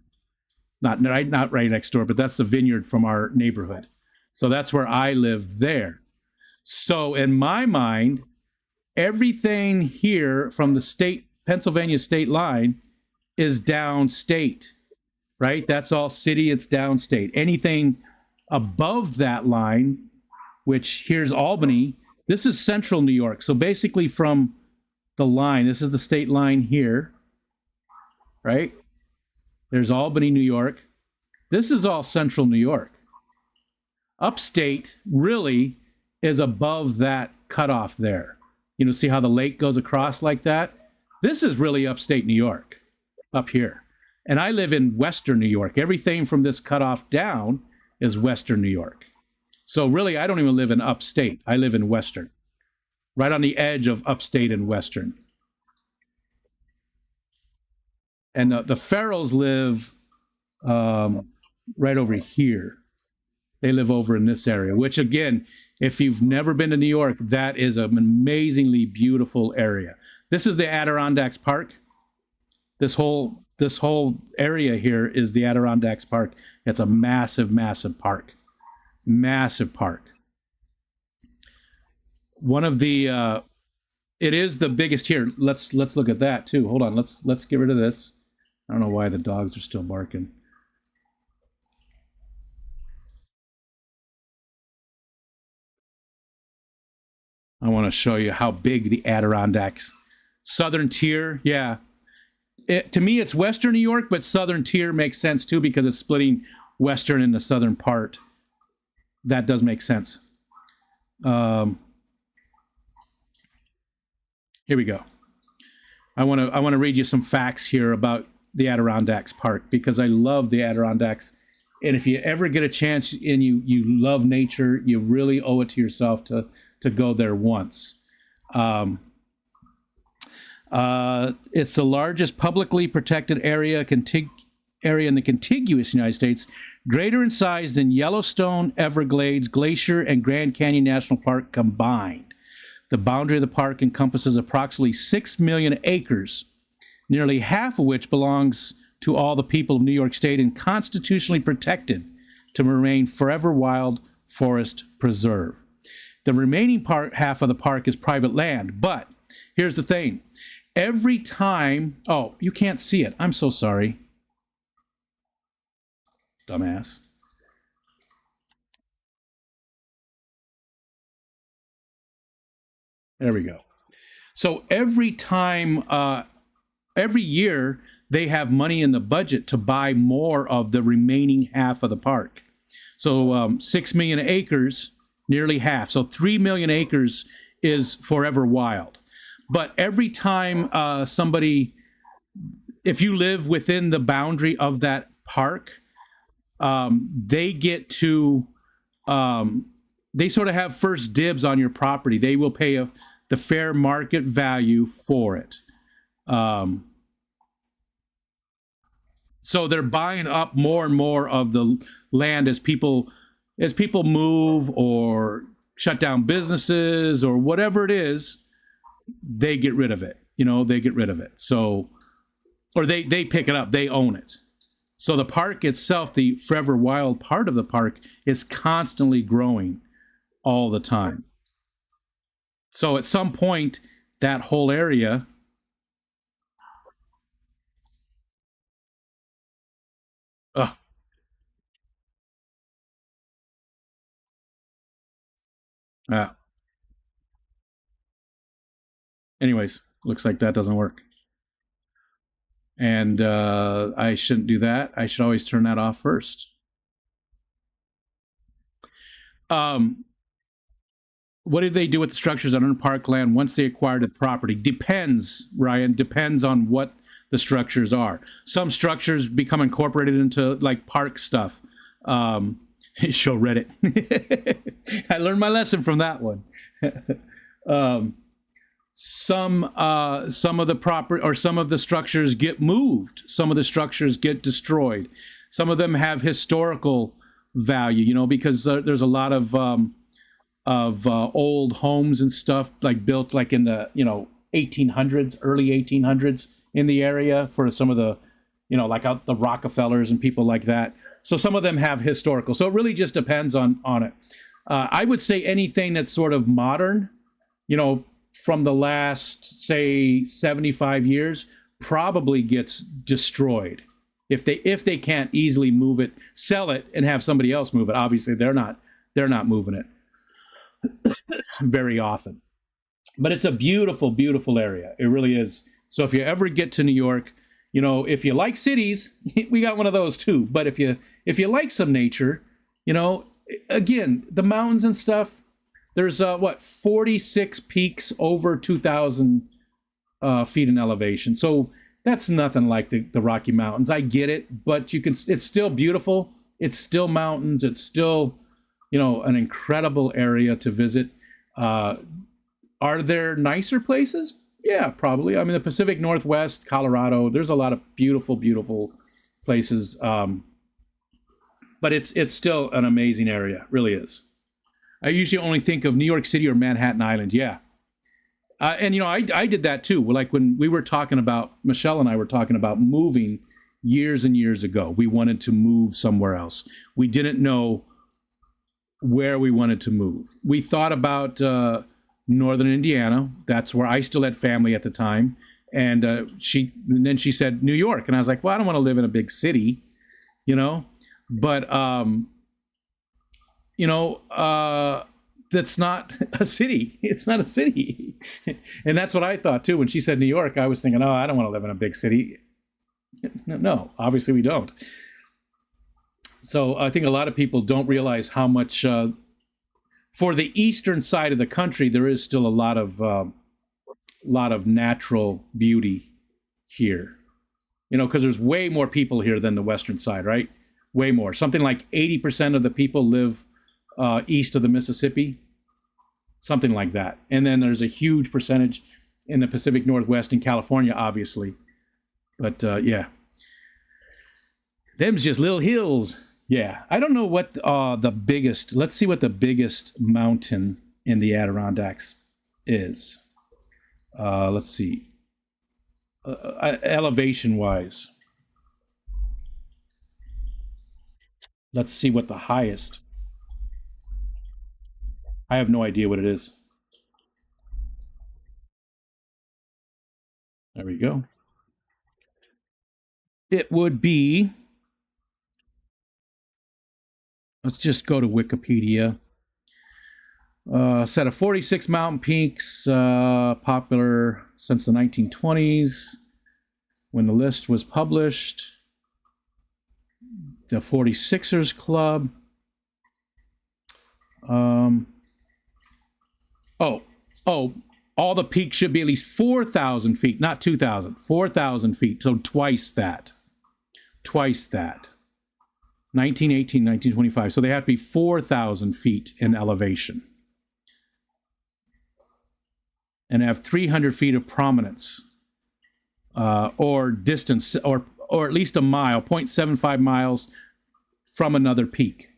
Not right next door, but that's the vineyard from our neighborhood. So that's where I live there. So in my mind, everything here from the Pennsylvania state line is downstate, right? That's all city, it's downstate. Anything above that line, which here's Albany, this is central New York. So basically from the line, this is the state line here, right? There's Albany, New York. This is all central New York. Upstate really is above that cutoff there. You know, see how the lake goes across like that? This is really upstate New York, up here. And I live in Western New York. Everything from this cutoff down is Western New York. So really, I don't even live in upstate. I live in Western, right on the edge of upstate and Western. And the Farrells live right over here. They live over in this area, which again, if you've never been to New York, that is an amazingly beautiful area. This is the Adirondacks Park. This whole area here is the Adirondacks Park. It's a massive, massive park. Massive park. One of the it is the biggest here. Let's look at that too. Hold on. Let's get rid of this. I don't know why the dogs are still barking. I want to show you how big the Adirondacks. Southern tier, yeah. To me, it's Western New York, but Southern tier makes sense too because it's splitting Western and the Southern part. That does make sense. Here we go. I want to read you some facts here about the Adirondacks Park because I love the Adirondacks. And if you ever get a chance and you love nature, you really owe it to yourself to go there once. It's the largest publicly protected area in the contiguous United States, greater in size than Yellowstone, Everglades, Glacier, and Grand Canyon National Park combined. The boundary of the park encompasses approximately 6 million acres, nearly half of which belongs to all the people of New York State and constitutionally protected to remain forever wild forest preserve. The remaining half of the park is private land, but here's the thing. Every time, oh, you can't see it. I'm so sorry. Dumbass. There we go. So every time, every year, they have money in the budget to buy more of the remaining half of the park. So 6 million acres, nearly half. So 3 million acres is forever wild. But every time if you live within the boundary of that park, they get to, they sort of have first dibs on your property. They will pay the fair market value for it. So they're buying up more and more of the land as people move or shut down businesses or whatever it is, they get rid of it. You know, they get rid of it. So, or they pick it up, they own it. So the park itself, the forever wild part of the park, is constantly growing all the time. So at some point, that whole area anyways, looks like that doesn't work. And I shouldn't do that. I should always turn that off first. What did they do with the structures on parkland once they acquired the property? Depends, Ryan. Depends on what the structures are. Some structures become incorporated into like park stuff. Show Reddit. I learned my lesson from that one. Some of the proper or some of the structures get moved. Some of the structures get destroyed. Some of them have historical value, because there's a lot of old homes and stuff like built like in the 1800s, early 1800s in the area for some of the like out the Rockefellers and people like that. So some of them have historical. So it really just depends on it. I would say anything that's sort of modern, from the last, say, 75 years, probably gets destroyed. If they can't easily move it, sell it, and have somebody else move it. Obviously, they're not moving it very often. But it's a beautiful, beautiful area. It really is. So if you ever get to New York, if you like cities, we got one of those too. But if you like some nature, again, the mountains and stuff, there's 46 peaks over 2,000 feet in elevation. So that's nothing like the Rocky Mountains. I get it, but it's still beautiful. It's still mountains. It's still, an incredible area to visit. Are there nicer places? Yeah, probably. I mean, the Pacific Northwest, Colorado, there's a lot of beautiful, beautiful places. But it's still an amazing area. It really is. I usually only think of New York City or Manhattan Island. Yeah. And, I did that too. Like when we were talking about, Michelle and I were talking about moving years and years ago. We wanted to move somewhere else. We didn't know where we wanted to move. We thought about northern Indiana. That's where I still had family at the time. And then she said New York. And I was like, well, I don't want to live in a big city, But, that's not a city. It's not a city. And that's what I thought too. When she said New York, I was thinking, oh, I don't want to live in a big city. No, obviously we don't. So I think a lot of people don't realize how much, for the eastern side of the country, there is still a lot of natural beauty here, because there's way more people here than the western side, right? Way more. Something like 80% of the people live east of the Mississippi, something like that. And then there's a huge percentage in the Pacific Northwest and California, obviously. But yeah, them's just little hills. Yeah, I don't know what the biggest. Let's see what the biggest mountain in the Adirondacks is. Let's see, elevation-wise. Let's see what the highest. I have no idea what it is. There we go. It would be, let's just go to Wikipedia. Set of 46 mountain peaks, popular since the 1920s, when the list was published. The 46ers Club. All the peaks should be at least 4,000 feet, not 2,000, 4,000 feet. So twice that. 1918, 1925. So they have to be 4,000 feet in elevation. And have 300 feet of prominence, or distance, or at least a mile, 0.75 miles from another peak.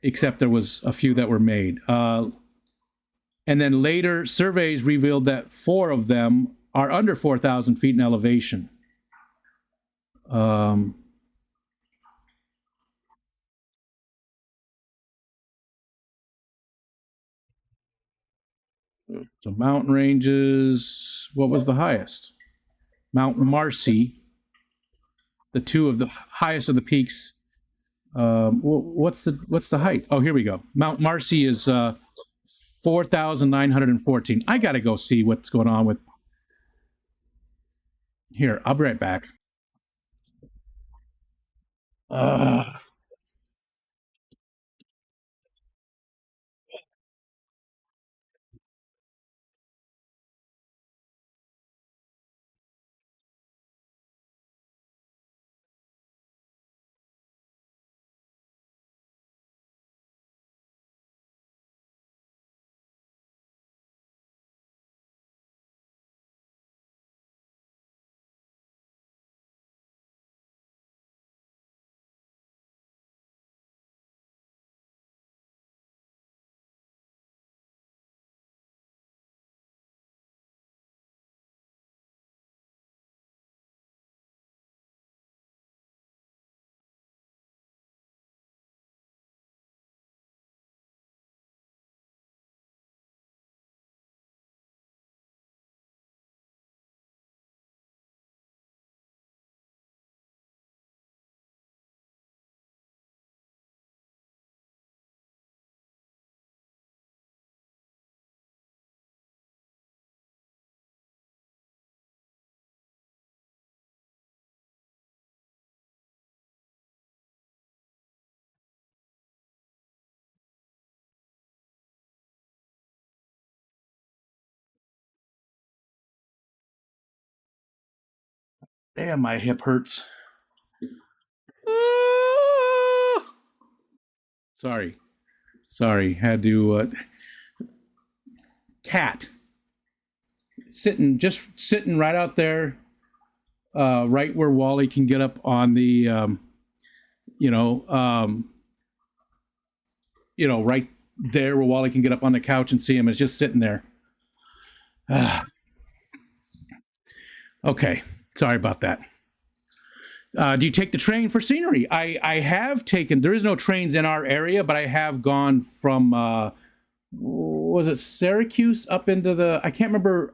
Except there was a few that were made. And then later surveys revealed that 4 of them are under 4,000 feet in elevation. The mountain ranges, what was the highest? Mount Marcy, the 2 of the highest of the peaks. What's the height? Oh, here we go. Mount Marcy is 4,914. I got to go see what's going on with. Here, I'll be right back. Damn, my hip hurts. Ah! Sorry. Had to. Cat sitting right out there, right where Wally can get up on the, right there where Wally can get up on the couch and see him. It's just sitting there. Okay, sorry about that. Do you take the train for scenery? I have taken. There is no trains in our area, but I have gone from. Was it Syracuse up into the? I can't remember.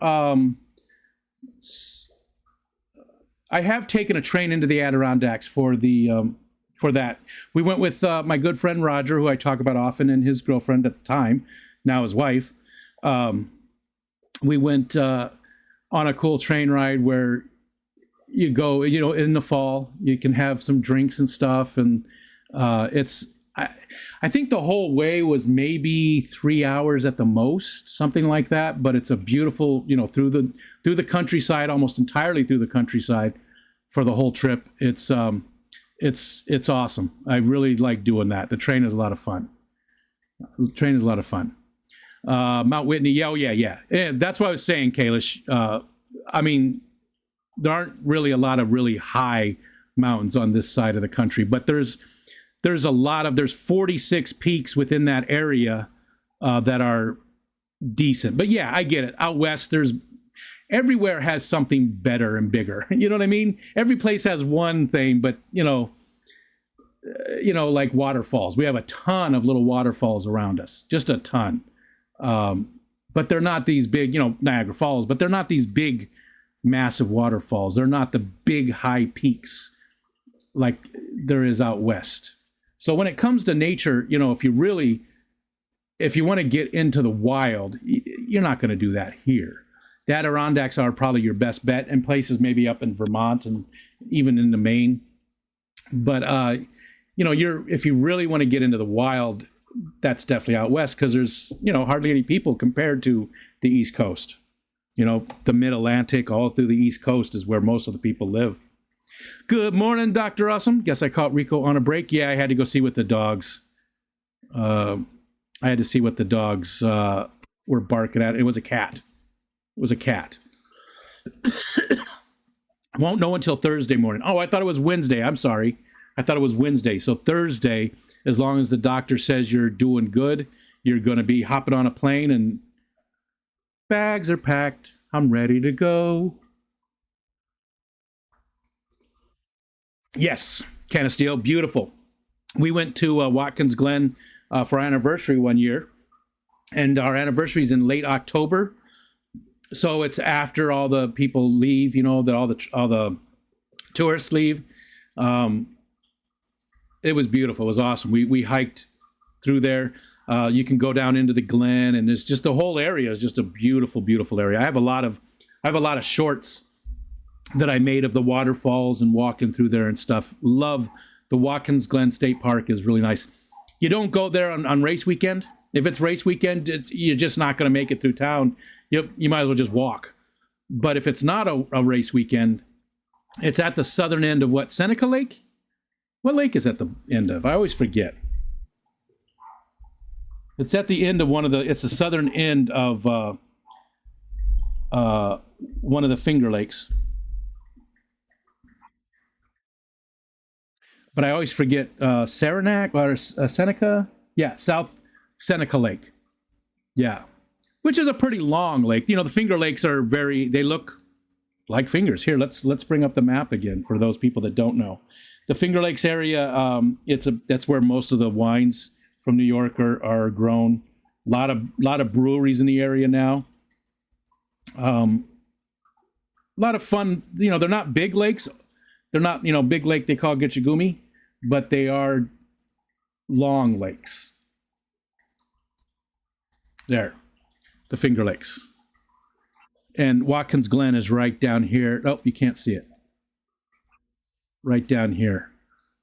I have taken a train into the Adirondacks for that. We went with my good friend Roger, who I talk about often, and his girlfriend at the time, now his wife. We went on a cool train ride where you go, in the fall, you can have some drinks and stuff, and I think the whole way was maybe 3 hours at the most, something like that. But it's a beautiful, through the countryside, almost entirely through the countryside for the whole trip. It's awesome. I really like doing that. The train is a lot of fun. Mount Whitney, yeah. And that's what I was saying, Kalish. I mean, there aren't really a lot of really high mountains on this side of the country, but there's 46 peaks within that area that are decent. But yeah, I get it. Out west, everywhere has something better and bigger. You know what I mean? Every place has one thing, but like waterfalls. We have a ton of little waterfalls around us, just a ton. But they're not these big, Niagara Falls, but they're not these big, massive waterfalls. They're not the big high peaks like there is out west. So when it comes to nature, if you want to get into the wild, you're not going to do that here. The Adirondacks are probably your best bet, and places maybe up in Vermont and even into Maine. But if you really want to get into the wild, that's definitely out west, because there's hardly any people compared to the East Coast. The Mid-Atlantic, all through the East Coast is where most of the people live. Good morning, Dr. Awesome. Guess I caught Rico on a break. Yeah, I had to go see what the dogs. I had to see what the dogs were barking at. It was a cat. I won't know until Thursday morning. Oh, I thought it was Wednesday. I'm sorry. I thought it was Wednesday. So Thursday, as long as the doctor says you're doing good, you're going to be hopping on a plane and bags are packed. I'm ready to go. Yes, can of steel, beautiful. We went to Watkins Glen for our anniversary one year, and our anniversary is in late October. So it's after all the people leave, that all the tourists leave. It was beautiful. It was awesome. We hiked through there. You can go down into the Glen, and there's just the whole area is just a beautiful, beautiful area. I have a lot of shorts that I made of the waterfalls and walking through there and stuff. Love the Watkins Glen State Park is really nice. You don't go there on race weekend. If it's race weekend, you're just not going to make it through town. You might as well just walk. But if it's not a race weekend, it's at the southern end of what, Seneca Lake? What lake is at the end of? I always forget. It's at the end of it's the southern end of one of the Finger Lakes. But I always forget Saranac or Seneca. Yeah, South Seneca Lake. Yeah, which is a pretty long lake. The Finger Lakes are they look like fingers. Here, let's bring up the map again for those people that don't know. The Finger Lakes area, that's where most of the wines from New York are grown. A lot of breweries in the area now. A lot of fun. They're not big lakes. They're not, big lake they call Gitchagumi, but they are long lakes. There, the Finger Lakes. And Watkins Glen is right down here. Oh, you can't see it. Right down here.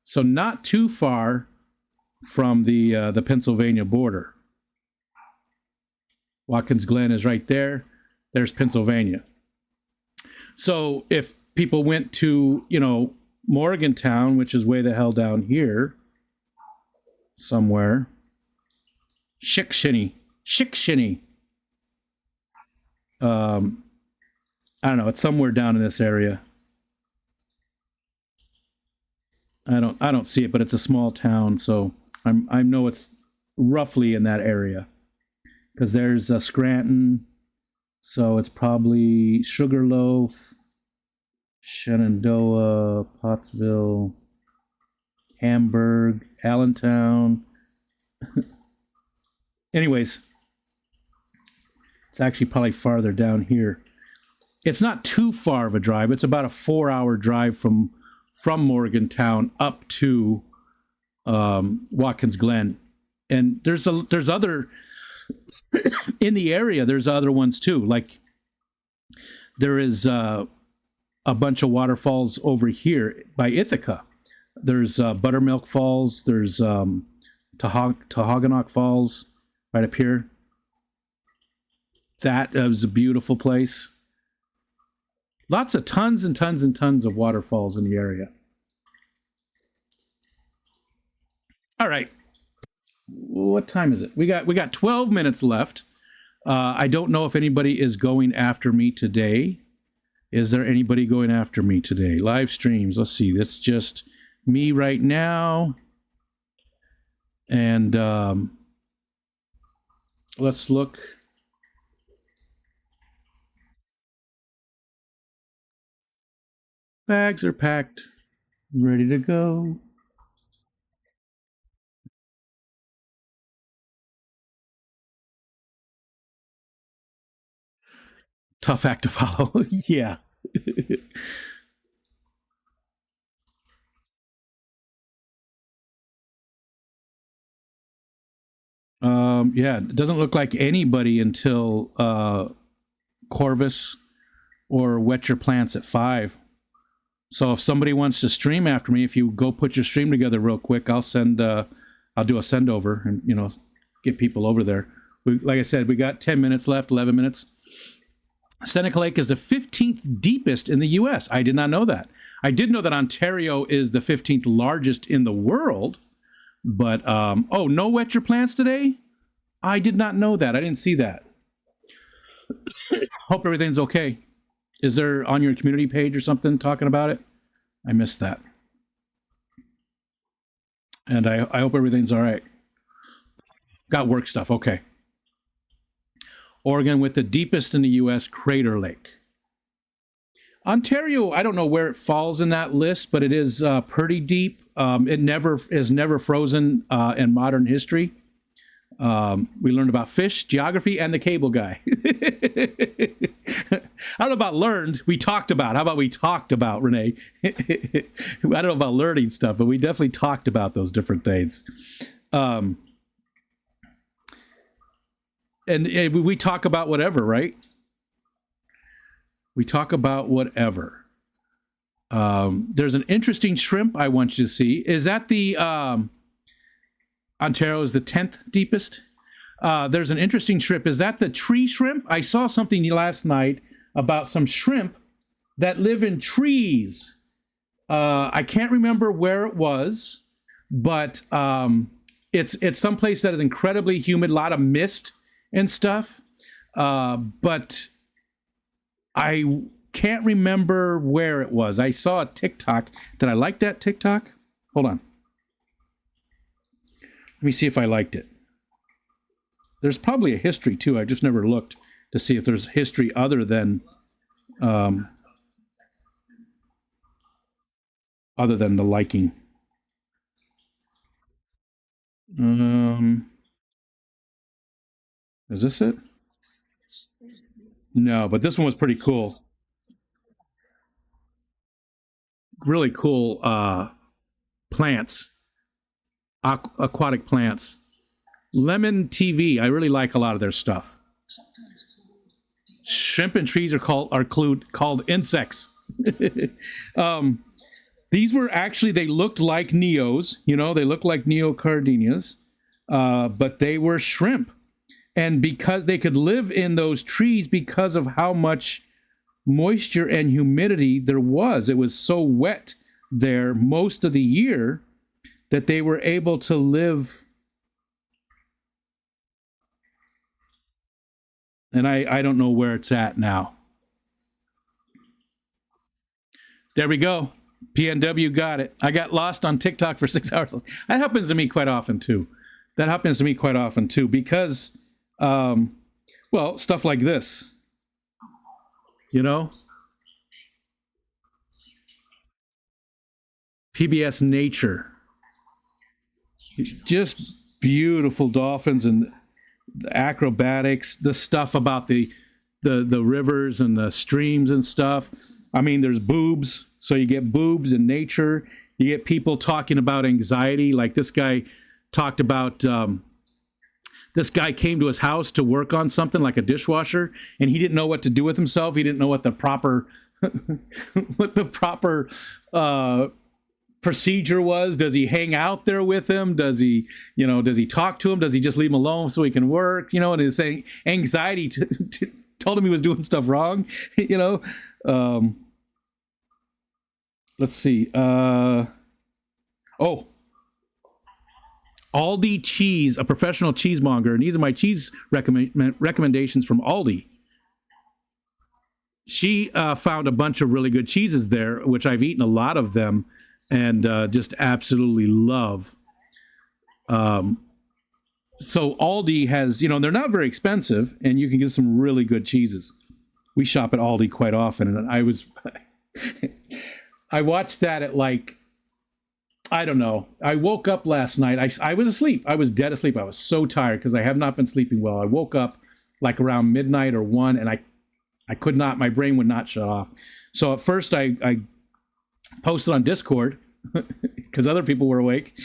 So not too far from the Pennsylvania border. Watkins Glen is right there. There's Pennsylvania. So if people went to, Morgantown, which is way the hell down here somewhere. Shikshinny. I don't know. It's somewhere down in this area. I don't see it, but it's a small town, so I know it's roughly in that area. Because there's Scranton, so it's probably Sugarloaf, Shenandoah, Pottsville, Hamburg, Allentown. Anyways, it's actually probably farther down here. It's not too far of a drive. It's about a 4-hour drive from Morgantown up to Watkins Glen. And there's other in the area. There's other ones too. Like there is a bunch of waterfalls over here by Ithaca. There's Buttermilk Falls. There's Tohoganok Falls right up here. That is a beautiful place. Lots of tons and tons and tons of waterfalls in the area. All right. What time is it? We got 12 minutes left. I don't know if anybody is going after me today. Is there anybody going after me today? Live streams. Let's see. That's just me right now. And let's look. Bags are packed, ready to go. Tough act to follow. Yeah. Yeah, it doesn't look like anybody until Corvus or Wet Your Plants at 5. So if somebody wants to stream after me, if you go put your stream together real quick, I'll do a send over and get people over there. Like I said, we got 10 minutes left, 11 minutes. Seneca Lake is the 15th deepest in the U.S. I did not know that. I did know that Ontario is the 15th largest in the world, but no Wet Your Plants today? I did not know that. I didn't see that. Hope everything's okay. Is there on your community page or something talking about it? I missed that. And I hope everything's all right. Got work stuff. Okay. Oregon with the deepest in the U.S. Crater Lake. Ontario, I don't know where it falls in that list, but it is pretty deep. It is never frozen in modern history. We learned about fish, geography, and the cable guy. I don't know about learned. We talked about. How about we talked about, Renee? I don't know about learning stuff, but we definitely talked about those different things. And we talk about whatever, right? We talk about whatever. There's an interesting shrimp I want you to see. Is that the Ontario is the 10th deepest? There's an interesting shrimp. Is that the tree shrimp? I saw something last night about some shrimp that live in trees. I can't remember where it was, but it's someplace that is incredibly humid, a lot of mist and stuff. But I can't remember where it was. I saw a TikTok. Did I like that TikTok? Hold on. Let me see if I liked it. There's probably a history too. I've just never looked to see if there's history other than the liking. Is this it? No, but this one was pretty cool. Really cool plants, aquatic plants. Lemon TV, I really like a lot of their stuff. Shrimp and trees are called insects. These were actually, they looked like neos, they looked like neocardinias, but they were shrimp. And because they could live in those trees because of how much moisture and humidity there was. It was so wet there most of the year that they were able to live. And I don't know where it's at now. There we go. PNW got it. I got lost on TikTok for 6 hours. That happens to me quite often too. Because, well, stuff like this, you know? PBS Nature. Just beautiful dolphins and the acrobatics, the stuff about the rivers and the streams and stuff. I mean, there's boobs, so you get boobs in nature. You get people talking about anxiety, like this guy talked about. This guy came to his house to work on something like a dishwasher, and he didn't know what to do with himself. He didn't know what the proper procedure was. Does he hang out there with him? Does he talk to him? Does he just leave him alone so he can work? And his anxiety told him he was doing stuff wrong. Let's see. Aldi Cheese, a professional cheesemonger, and these are my cheese recommendations from Aldi. She found a bunch of really good cheeses there, which I've eaten a lot of them and just absolutely love. So Aldi has, they're not very expensive, and you can get some really good cheeses. We shop at Aldi quite often, and I watched that at I don't know. I woke up last night. I was asleep. I was dead asleep. I was so tired because I have not been sleeping well. I woke up around midnight or 1, and I could not, my brain would not shut off. So at first I posted on Discord because other people were awake.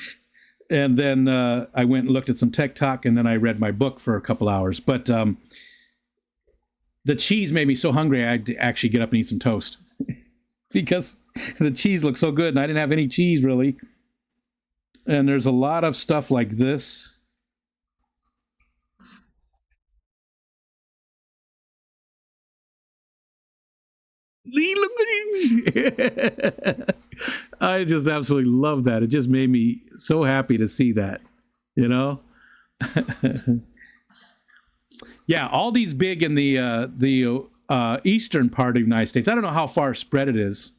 And then I went and looked at some TikTok, and then I read my book for a couple hours. But the cheese made me so hungry I had to actually get up and eat some toast because the cheese looked so good, and I didn't have any cheese really. And there's a lot of stuff like this. Look at I just absolutely love that. It just made me so happy to see that, Yeah, Aldi's big in the eastern part of the United States. I don't know how far spread it is.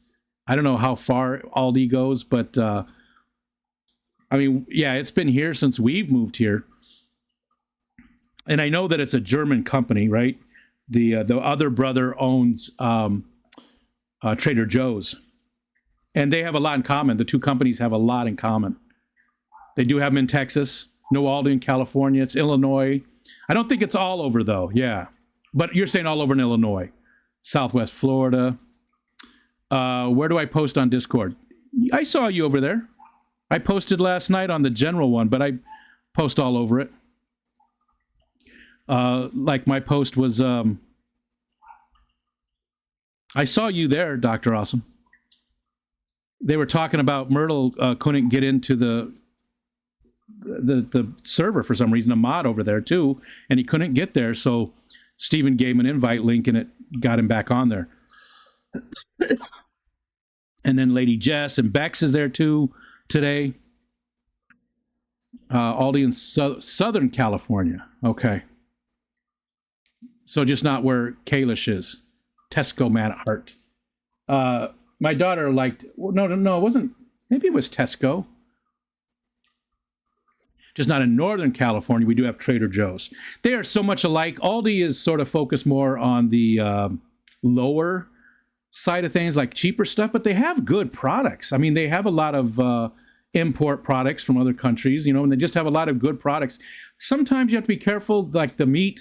I don't know how far Aldi goes, but I mean, yeah, it's been here since we've moved here. And I know that it's a German company, right? The other brother owns Trader Joe's. And they have a lot in common. The two companies have a lot in common. They do have them in Texas. No Aldi in California. It's Illinois. I don't think it's all over, though. Yeah. But you're saying all over in Illinois. Southwest Florida. Where do I post on Discord? I saw you over there. I posted last night on the general one, but I post all over it. Like my post was... I saw you there, Dr. Awesome. They were talking about Myrtle couldn't get into the server for some reason, a mod over there too, and he couldn't get there, so Steven gave him an invite link and it got him back on there. And then Lady Jess and Bex is there too today. Aldi in Southern California. Okay. So just not where Kalish is. Tesco Manhart. My daughter liked, no, it wasn't, maybe it was Tesco. Just not in Northern California. We do have Trader Joe's. They are so much alike. Aldi is sort of focused more on the lower side of things, like cheaper stuff, but they have good products. I mean, they have a lot of import products from other countries, and they just have a lot of good products. Sometimes you have to be careful, like the meat.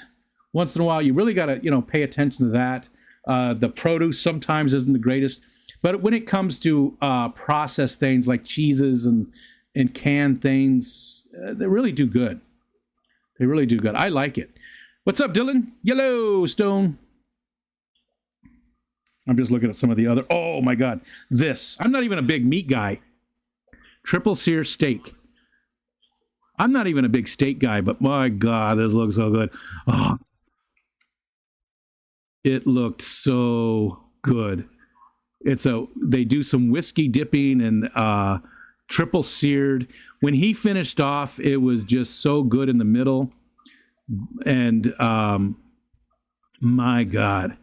Once in a while, you really got to, pay attention to that. The produce sometimes isn't the greatest. But when it comes to processed things like cheeses and canned things, they really do good. They really do good. I like it. What's up, Dylan? Yellowstone. I'm just looking at some of the other. Oh, my God. This. I'm not even a big meat guy. Triple sear steak. I'm not even a big steak guy, but my God, this looks so good. Oh, it looked so good. They do some whiskey dipping and triple seared. When he finished off, it was just so good in the middle. And my God.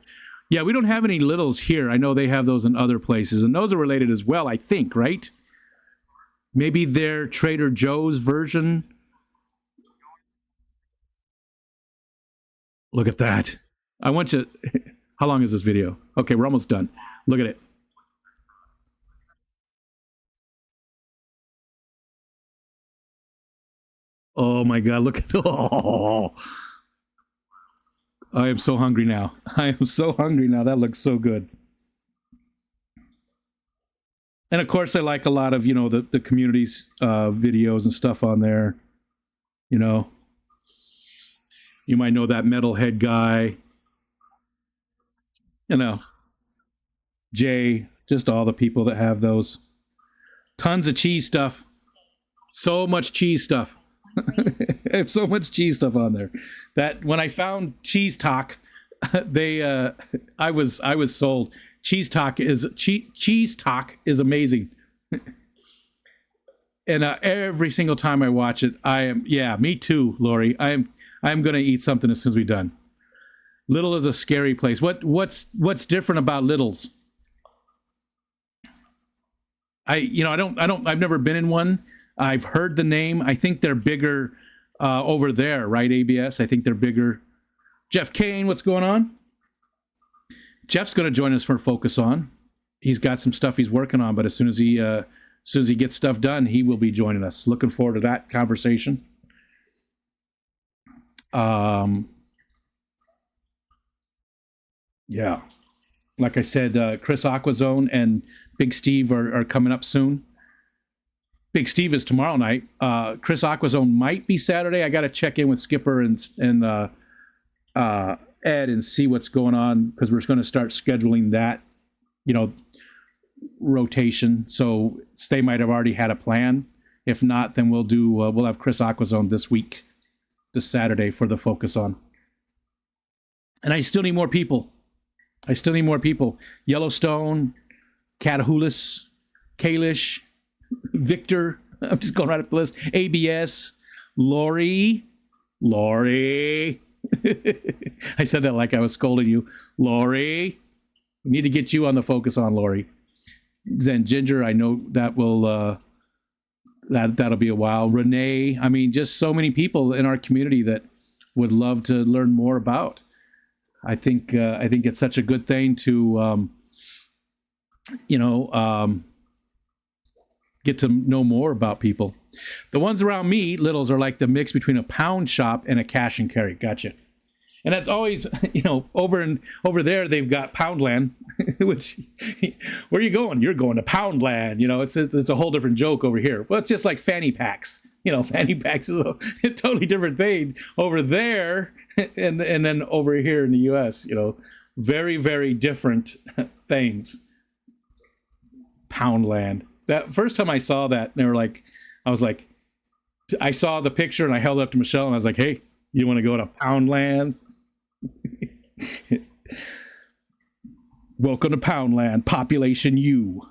Yeah, we don't have any littles here. I know they have those in other places, and those are related as well, I think, right? Maybe they're Trader Joe's version. Look at that. I want you... How long is this video? Okay, we're almost done. Look at it. Oh my God, look at... Oh. I am so hungry now. I am so hungry now. That looks so good. And of course, I like a lot of, the community's videos and stuff on there. You might know that metalhead guy. Jay, just all the people that have those. Tons of cheese stuff. So much cheese stuff. I have so much cheese stuff on there that when I found Cheese Talk, I was sold. Cheese Talk is amazing. And every single time I watch it, me too, Lori. I'm going to eat something as soon as we're done. Little is a scary place. What's different about Littles? I've never been in one. I've heard the name. I think they're bigger over there, right, ABS? I think they're bigger. Jeff Kane, what's going on? Jeff's going to join us for Focus On. He's got some stuff he's working on, but as soon as he gets stuff done, he will be joining us. Looking forward to that conversation. Yeah. Like I said, Chris Aquazone and Big Steve are coming up soon. Big Steve is tomorrow night. Chris Aquazone might be Saturday. I got to check in with Skipper and Ed and see what's going on, because we're going to start scheduling that, rotation. So they might have already had a plan. If not, then we'll have Chris Aquazone this Saturday for the Focus On. And I still need more people. Yellowstone, Catahoulous, Kalish, Victor, I'm just going right up the list. ABS, Lori. I said that like I was scolding you. Lori, we need to get you on the Focus On, Lori. Zen Ginger, I know that will that'll be a while. Renee, I mean, just so many people in our community that would love to learn more about. I think it's such a good thing to get to know more about people. The ones around me, Littles, are like the mix between a pound shop and a cash and carry. Gotcha. And that's always, over there they've got Poundland, which, where are you going? You're going to Poundland. It's a whole different joke over here. Well, it's just like fanny packs. Fanny packs is a totally different thing over there, and then over here in the U.S. Very, very different things. Poundland. That first time I saw that, I saw the picture and I held it up to Michelle and I was like, hey, you want to go to Poundland? Welcome to Poundland, population U.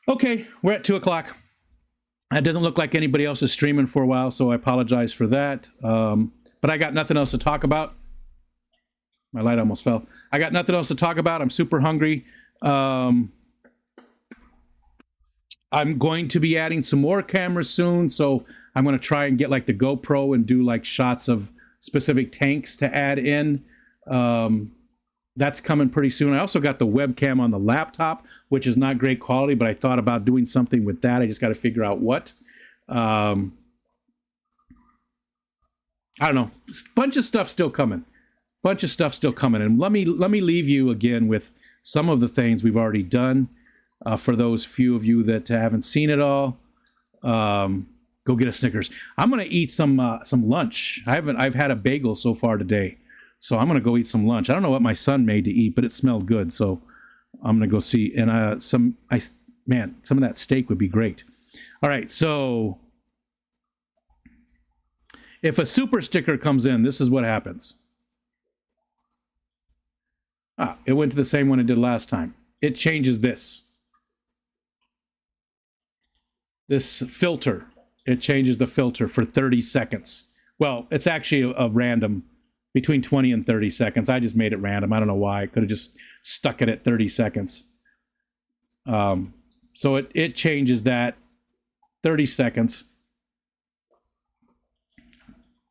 Okay, we're at 2:00. It doesn't look like anybody else is streaming for a while, so I apologize for that. But I got nothing else to talk about. My light almost fell. I got nothing else to talk about. I'm super hungry. I'm going to be adding some more cameras soon, so I'm going to try and get like the GoPro and do like shots of specific tanks to add in. That's coming pretty soon. I also got the webcam on the laptop, which is not great quality, but I thought about doing something with that. I just got to figure out what. I don't know. Bunch of stuff still coming. And let me leave you again with some of the things we've already done. For those few of you that haven't seen it all, go get a Snickers. I'm gonna eat some lunch. I've had a bagel so far today, so I'm gonna go eat some lunch. I don't know what my son made to eat, but it smelled good, so I'm gonna go see. And some of that steak would be great. All right, so if a super sticker comes in, this is what happens. Ah, it went to the same one it did last time. It changes this. This filter. It changes the filter for 30 seconds. Well, it's actually a random between 20 and 30 seconds. I just made it random. I don't know why. I could have just stuck it at 30 seconds. So it changes that 30 seconds.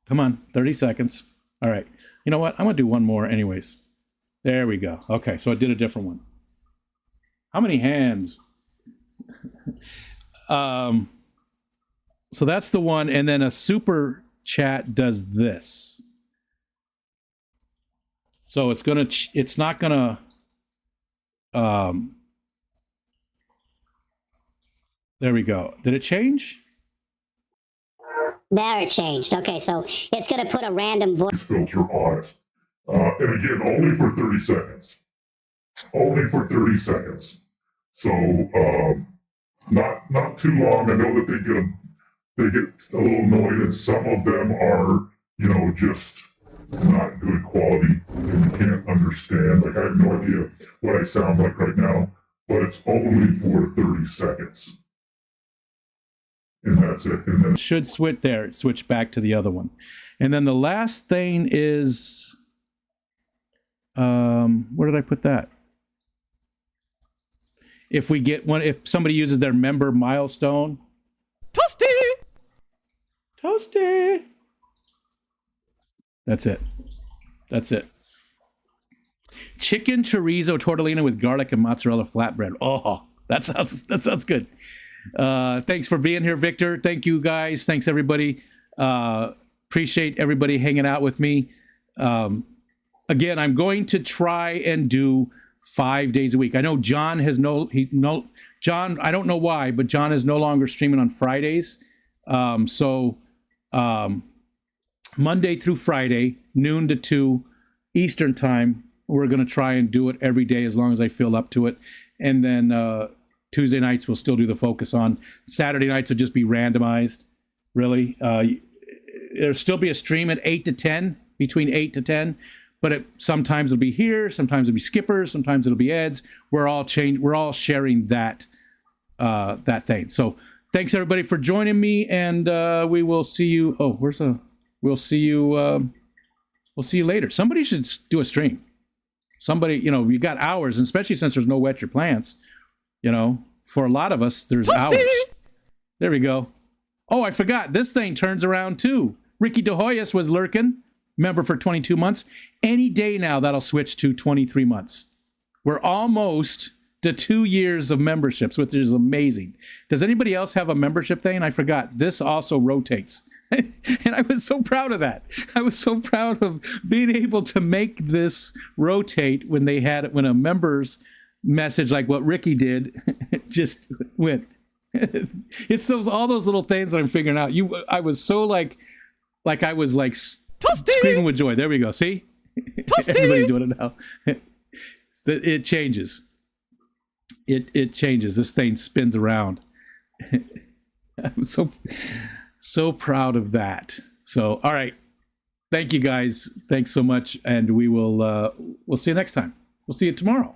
Come on, 30 seconds. All right. You know what? I'm going to do one more anyways. There we go. Okay, so I did a different one. How many hands? So that's the one, and then a super chat does this. So it's not gonna there we go. Did it change? There it changed. Okay, so it's going to put a random voice filter on it. And again, only for 30 seconds. Only for 30 seconds. So not too long. I know that they get a little annoyed, and some of them are, just not good quality and you can't understand. Like, I have no idea what I sound like right now, but it's only for 30 seconds. And that's it. And then Should switch back to the other one. And then the last thing is, where did I put that? If somebody uses their member milestone. Toasty. That's it. Chicken chorizo tortellini with garlic and mozzarella flatbread. Oh, that sounds good. Thanks for being here, Victor. Thank you, guys. Thanks, everybody. Appreciate everybody hanging out with me. Again, I'm going to try and do 5 days a week. I know John John, I don't know why, but John is no longer streaming on Fridays. So Monday through Friday, noon to 2 Eastern time, we're going to try and do it every day as long as I feel up to it. And then Tuesday nights we'll still do the focus on. Saturday nights will just be randomized, really. There'll still be a stream at 8 to 10, between 8 to 10. But sometimes it'll be here, sometimes it'll be Skippers, sometimes it'll be Ed's. We're all sharing that thing. So thanks everybody for joining me, and we will see you. We'll see you later. Somebody should do a stream. Somebody, you got hours, and especially since there's no Wet Your Plants. For a lot of us, there's hours. There we go. Oh, I forgot. This thing turns around too. Ricky DeHoyas was lurking. Member for 22 months. Any day now, that'll switch to 23 months. We're almost to 2 years of memberships, which is amazing. Does anybody else have a membership thing? I forgot. This also rotates. And I was so proud of that. I was so proud of being able to make this rotate when a member's message like what Ricky did just went. It's all those little things that I'm figuring out. I was so like I was like screaming with joy. There we go. See? Everybody's doing it now. It changes. It changes. This thing spins around. I'm so proud of that. So, all right. Thank you guys. Thanks so much. And we'll see you next time. We'll see you tomorrow.